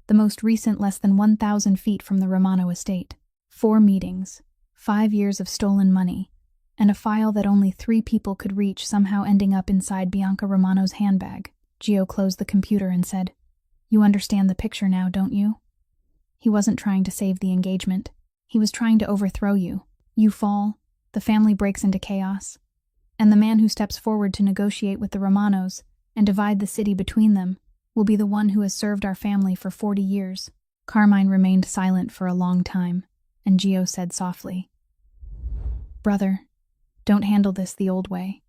the most recent less than 1,000 feet from the Romano estate. 4 meetings, 5 years of stolen money, and a file that only 3 people could reach somehow ending up inside Bianca Romano's handbag. Gio closed the computer and said, "You understand the picture now, don't you? He wasn't trying to save the engagement. He was trying to overthrow you. You fall, the family breaks into chaos, and the man who steps forward to negotiate with the Romanos and divide the city between them will be the one who has served our family for 40 years. Carmine remained silent for a long time, and Gio said softly, "Brother, don't handle this the old way.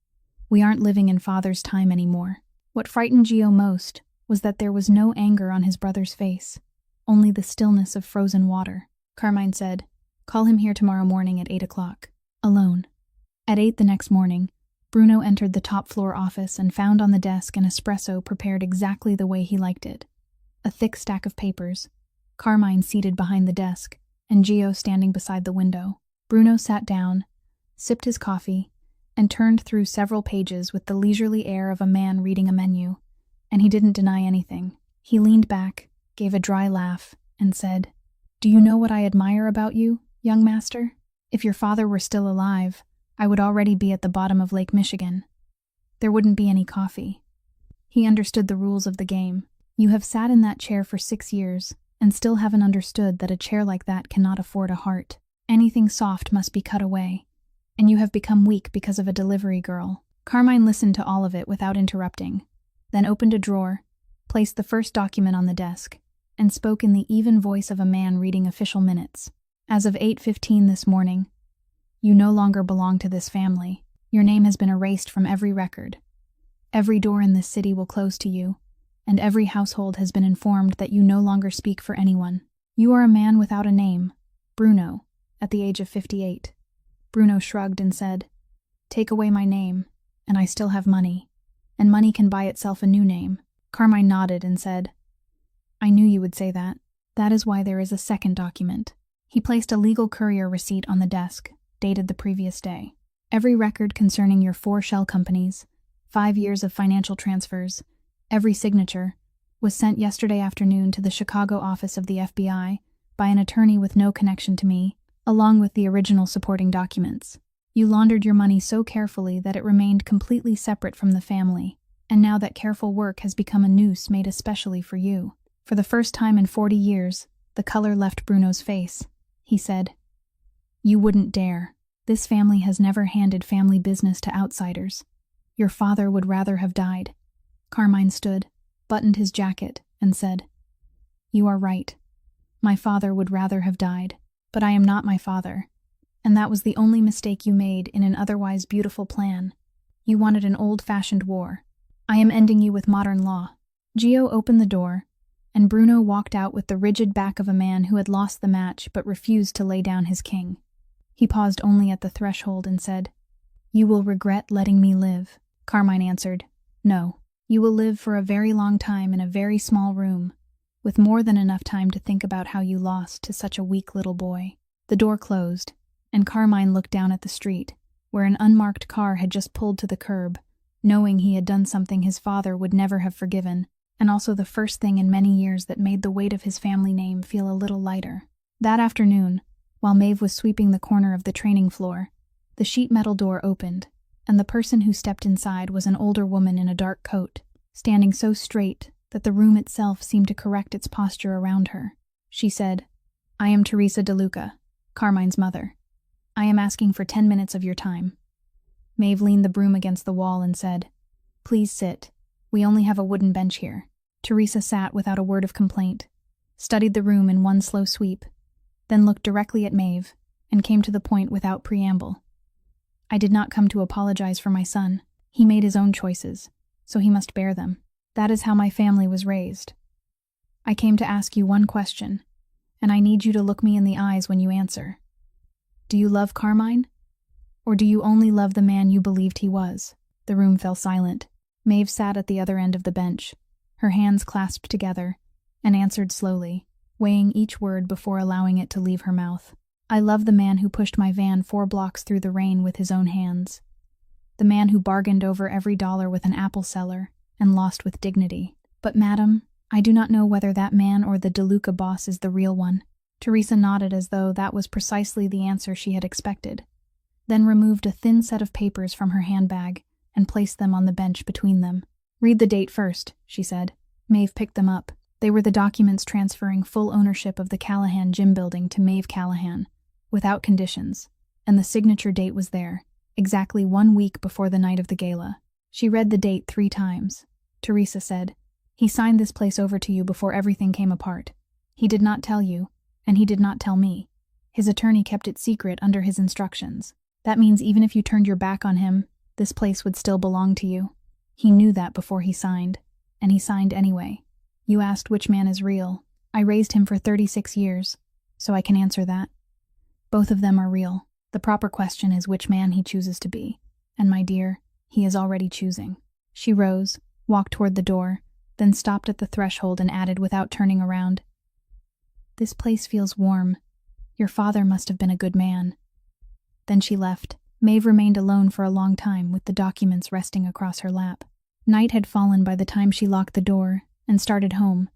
We aren't living in father's time anymore." What frightened Gio most was that there was no anger on his brother's face, only the stillness of frozen water. Carmine said, "Call him here tomorrow morning at 8 o'clock, alone." At 8 the next morning, Bruno entered the top-floor office and found on the desk an espresso prepared exactly the way he liked it. A thick stack of papers, Carmine seated behind the desk, and Gio standing beside the window. Bruno sat down, sipped his coffee, and turned through several pages with the leisurely air of a man reading a menu, and he didn't deny anything. He leaned back, gave a dry laugh, and said, "Do you know what I admire about you, young master? If your father were still alive, I would already be at the bottom of Lake Michigan. There wouldn't be any coffee." He understood the rules of the game. You have sat in that chair for 6 years, and still haven't understood that a chair like that cannot afford a heart. Anything soft must be cut away, and you have become weak because of a delivery girl. Carmine listened to all of it without interrupting, then opened a drawer, placed the first document on the desk, and spoke in the even voice of a man reading official minutes. "As of 8:15 this morning, you no longer belong to this family. Your name has been erased from every record. Every door in this city will close to you, and every household has been informed that you no longer speak for anyone. You are a man without a name, Bruno, at the age of 58. Bruno shrugged and said, "Take away my name, and I still have money, and money can buy itself a new name. Carmine nodded and said, I knew you would say that. That is why there is a second document. He placed a legal courier receipt on the desk, dated the previous day. Every record concerning your 4 shell companies, 5 years of financial transfers, every signature, was sent yesterday afternoon to the Chicago office of the FBI by an attorney with no connection to me, along with the original supporting documents. You laundered your money so carefully that it remained completely separate from the family, and now that careful work has become a noose made especially for you. For the first time in 40 years, the color left Bruno's face. He said, You wouldn't dare. This family has never handed family business to outsiders. Your father would rather have died. Carmine stood, buttoned his jacket, and said, You are right. My father would rather have died, but I am not my father. And that was the only mistake you made in an otherwise beautiful plan. You wanted an old-fashioned war. I am ending you with modern law. Gio opened the door, and Bruno walked out with the rigid back of a man who had lost the match but refused to lay down his king. He paused only at the threshold and said, You will regret letting me live. Carmine answered, No. You will live for a very long time in a very small room, with more than enough time to think about how you lost to such a weak little boy. The door closed, and Carmine looked down at the street, where an unmarked car had just pulled to the curb, knowing he had done something his father would never have forgiven, and also the first thing in many years that made the weight of his family name feel a little lighter. That afternoon, while Maeve was sweeping the corner of the training floor, the sheet metal door opened, and the person who stepped inside was an older woman in a dark coat, standing so straight that the room itself seemed to correct its posture around her. She said, I am Teresa DeLuca, Carmine's mother. I am asking for 10 minutes of your time. Maeve leaned the broom against the wall and said, Please sit. We only have a wooden bench here. Teresa sat without a word of complaint, studied the room in one slow sweep, then looked directly at Maeve, and came to the point without preamble. I did not come to apologize for my son. He made his own choices, so he must bear them. That is how my family was raised. I came to ask you one question, and I need you to look me in the eyes when you answer. Do you love Carmine? Or do you only love the man you believed he was? The room fell silent. Maeve sat at the other end of the bench, her hands clasped together, and answered slowly, weighing each word before allowing it to leave her mouth. I love the man who pushed my van 4 blocks through the rain with his own hands. The man who bargained over every dollar with an apple seller and lost with dignity. But madam, I do not know whether that man or the DeLuca boss is the real one. Teresa nodded as though that was precisely the answer she had expected, then removed a thin set of papers from her handbag and placed them on the bench between them. Read the date first, she said. Maeve picked them up. They were the documents transferring full ownership of the Callahan gym building to Maeve Callahan, without conditions, and the signature date was there, exactly 1 week before the night of the gala. She read the date 3 times. Teresa said, He signed this place over to you before everything came apart. He did not tell you, and he did not tell me. His attorney kept it secret under his instructions. That means even if you turned your back on him, this place would still belong to you. He knew that before he signed, and he signed anyway. You asked which man is real. I raised him for 36 years, so I can answer that. Both of them are real. The proper question is which man he chooses to be. And my dear, he is already choosing. She rose, walked toward the door, then stopped at the threshold and added without turning around, This place feels warm. Your father must have been a good man. Then she left. Maeve remained alone for a long time with the documents resting across her lap. Night had fallen by the time she locked the door and started home,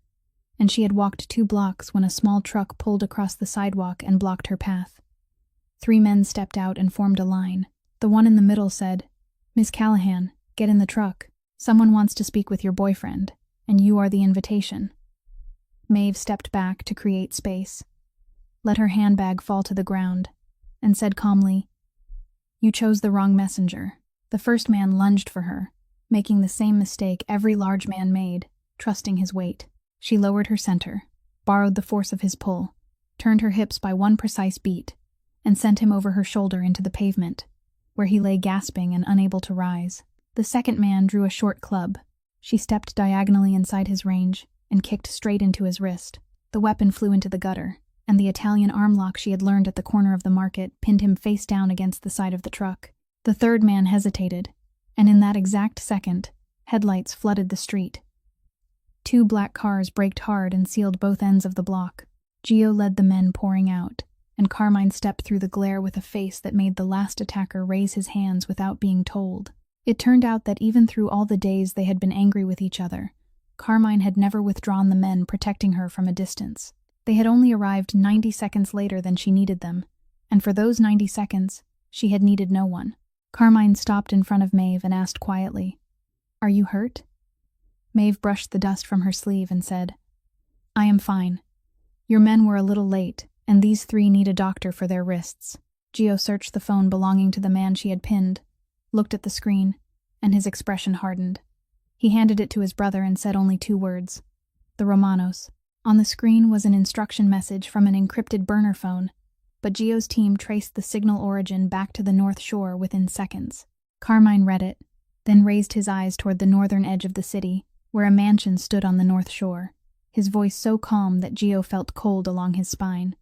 and she had walked 2 blocks when a small truck pulled across the sidewalk and blocked her path. 3 men stepped out and formed a line. The one in the middle said, Miss Callahan, get in the truck. Someone wants to speak with your boyfriend, and you are the invitation. Maeve stepped back to create space, let her handbag fall to the ground, and said calmly, You chose the wrong messenger. The first man lunged for her, making the same mistake every large man made, trusting his weight. She lowered her center, borrowed the force of his pull, turned her hips by 1 precise beat, and sent him over her shoulder into the pavement, where he lay gasping and unable to rise. The second man drew a short club. She stepped diagonally inside his range and kicked straight into his wrist. The weapon flew into the gutter, and the Italian arm lock she had learned at the corner of the market pinned him face down against the side of the truck. The third man hesitated, and in that exact second, headlights flooded the street. Two black cars braked hard and sealed both ends of the block. Gio led the men pouring out, and Carmine stepped through the glare with a face that made the last attacker raise his hands without being told. It turned out that even through all the days they had been angry with each other, Carmine had never withdrawn the men protecting her from a distance. They had only arrived 90 seconds later than she needed them, and for those 90 seconds, she had needed no one. Carmine stopped in front of Maeve and asked quietly, "Are you hurt?" Maeve brushed the dust from her sleeve and said, "I am fine. Your men were a little late, and these three need a doctor for their wrists." Gio searched the phone belonging to the man she had pinned, looked at the screen, and his expression hardened. He handed it to his brother and said only 2 words, "The Romanos." On the screen was an instruction message from an encrypted burner phone, but Gio's team traced the signal origin back to the North Shore within seconds. Carmine read it, then raised his eyes toward the northern edge of the city, where a mansion stood on the North Shore, his voice so calm that Gio felt cold along his spine.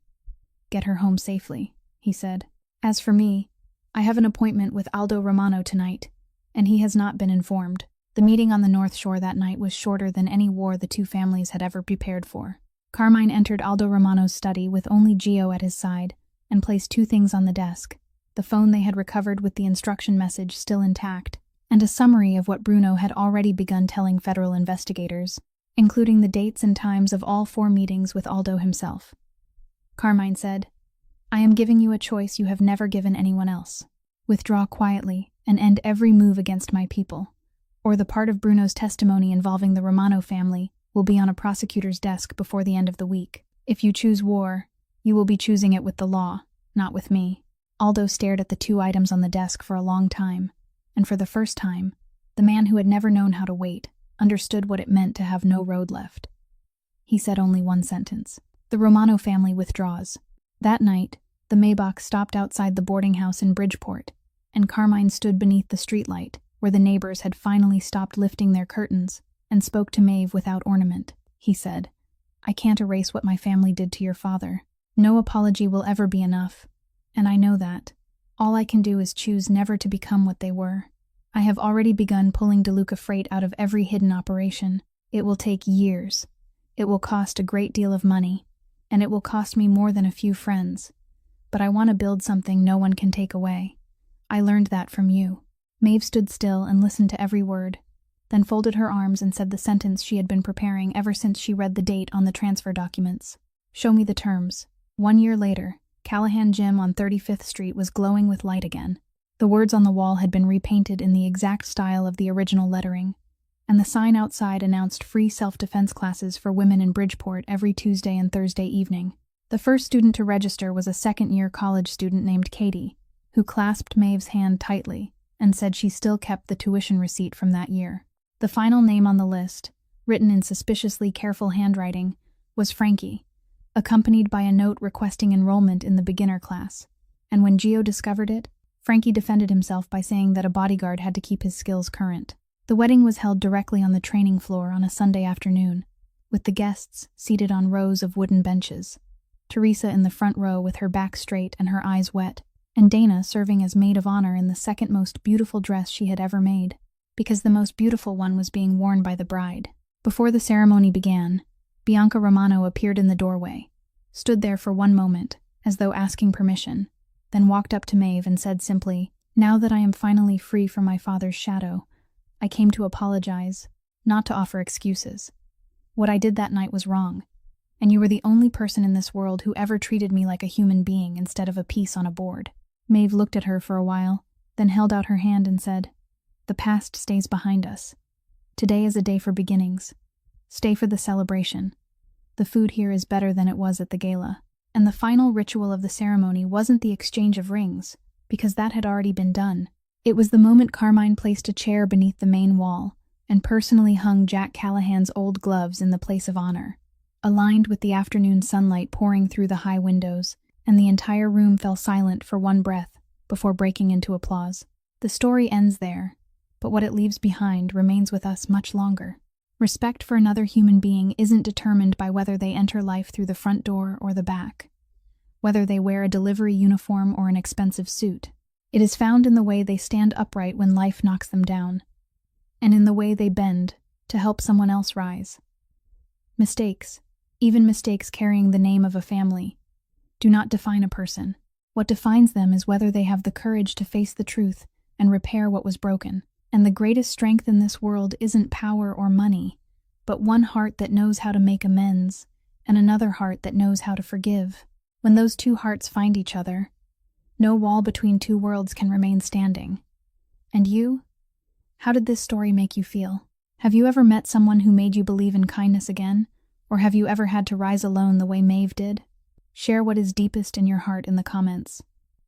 "Get her home safely," he said. "As for me, I have an appointment with Aldo Romano tonight, and he has not been informed." The meeting on the North Shore that night was shorter than any war the two families had ever prepared for. Carmine entered Aldo Romano's study with only Gio at his side and placed 2 things on the desk: the phone they had recovered with the instruction message still intact, and a summary of what Bruno had already begun telling federal investigators, including the dates and times of all 4 meetings with Aldo himself. Carmine said, "I am giving you a choice you have never given anyone else. Withdraw quietly and end every move against my people, or the part of Bruno's testimony involving the Romano family will be on a prosecutor's desk before the end of the week. If you choose war, you will be choosing it with the law, not with me." Aldo stared at the 2 items on the desk for a long time, and for the first time, the man who had never known how to wait understood what it meant to have no road left. He said only 1 sentence. "The Romano family withdraws." That night, the Maybach stopped outside the boarding house in Bridgeport, and Carmine stood beneath the streetlight, where the neighbors had finally stopped lifting their curtains, and spoke to Maeve without ornament. He said, "I can't erase what my family did to your father. No apology will ever be enough, and I know that. All I can do is choose never to become what they were. I have already begun pulling DeLuca freight out of every hidden operation. It will take years. It will cost a great deal of money, and it will cost me more than a few friends. But I want to build something no one can take away. I learned that from you." Maeve stood still and listened to every word, then folded her arms and said the sentence she had been preparing ever since she read the date on the transfer documents. "Show me the terms." 1 year later, Callahan Gym on 35th Street was glowing with light again. The words on the wall had been repainted in the exact style of the original lettering, and the sign outside announced free self-defense classes for women in Bridgeport every Tuesday and Thursday evening. The first student to register was a second-year college student named Katie, who clasped Maeve's hand tightly and said she still kept the tuition receipt from that year. The final name on the list, written in suspiciously careful handwriting, was Frankie, accompanied by a note requesting enrollment in the beginner class. And when Gio discovered it, Frankie defended himself by saying that a bodyguard had to keep his skills current. The wedding was held directly on the training floor on a Sunday afternoon, with the guests seated on rows of wooden benches, Teresa in the front row with her back straight and her eyes wet, and Dana serving as maid of honor in the second most beautiful dress she had ever made, because the most beautiful one was being worn by the bride. Before the ceremony began, Bianca Romano appeared in the doorway, stood there for 1 moment, as though asking permission, then walked up to Maeve and said simply, "Now that I am finally free from my father's shadow, I came to apologize, not to offer excuses. What I did that night was wrong, and you were the only person in this world who ever treated me like a human being instead of a piece on a board." Maeve looked at her for a while, then held out her hand and said, "The past stays behind us. Today is a day for beginnings. Stay for the celebration. The food here is better than it was at the gala." And the final ritual of the ceremony wasn't the exchange of rings, because that had already been done. It was the moment Carmine placed a chair beneath the main wall and personally hung Jack Callahan's old gloves in the place of honor, aligned with the afternoon sunlight pouring through the high windows, and the entire room fell silent for 1 breath before breaking into applause. The story ends there, but what it leaves behind remains with us much longer. Respect for another human being isn't determined by whether they enter life through the front door or the back, whether they wear a delivery uniform or an expensive suit. It is found in the way they stand upright when life knocks them down, and in the way they bend to help someone else rise. Mistakes, even mistakes carrying the name of a family, do not define a person. What defines them is whether they have the courage to face the truth and repair what was broken. And the greatest strength in this world isn't power or money, but one heart that knows how to make amends and another heart that knows how to forgive. When those two hearts find each other, no wall between two worlds can remain standing. And you? How did this story make you feel? Have you ever met someone who made you believe in kindness again? Or have you ever had to rise alone the way Maeve did? Share what is deepest in your heart in the comments.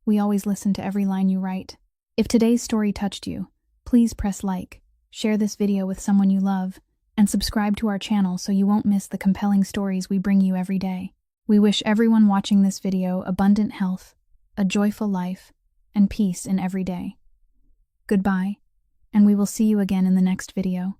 We always listen to every line you write. If today's story touched you, please press like, share this video with someone you love, and subscribe to our channel so you won't miss the compelling stories we bring you every day. We wish everyone watching this video abundant health, a joyful life, and peace in every day. Goodbye, and we will see you again in the next video.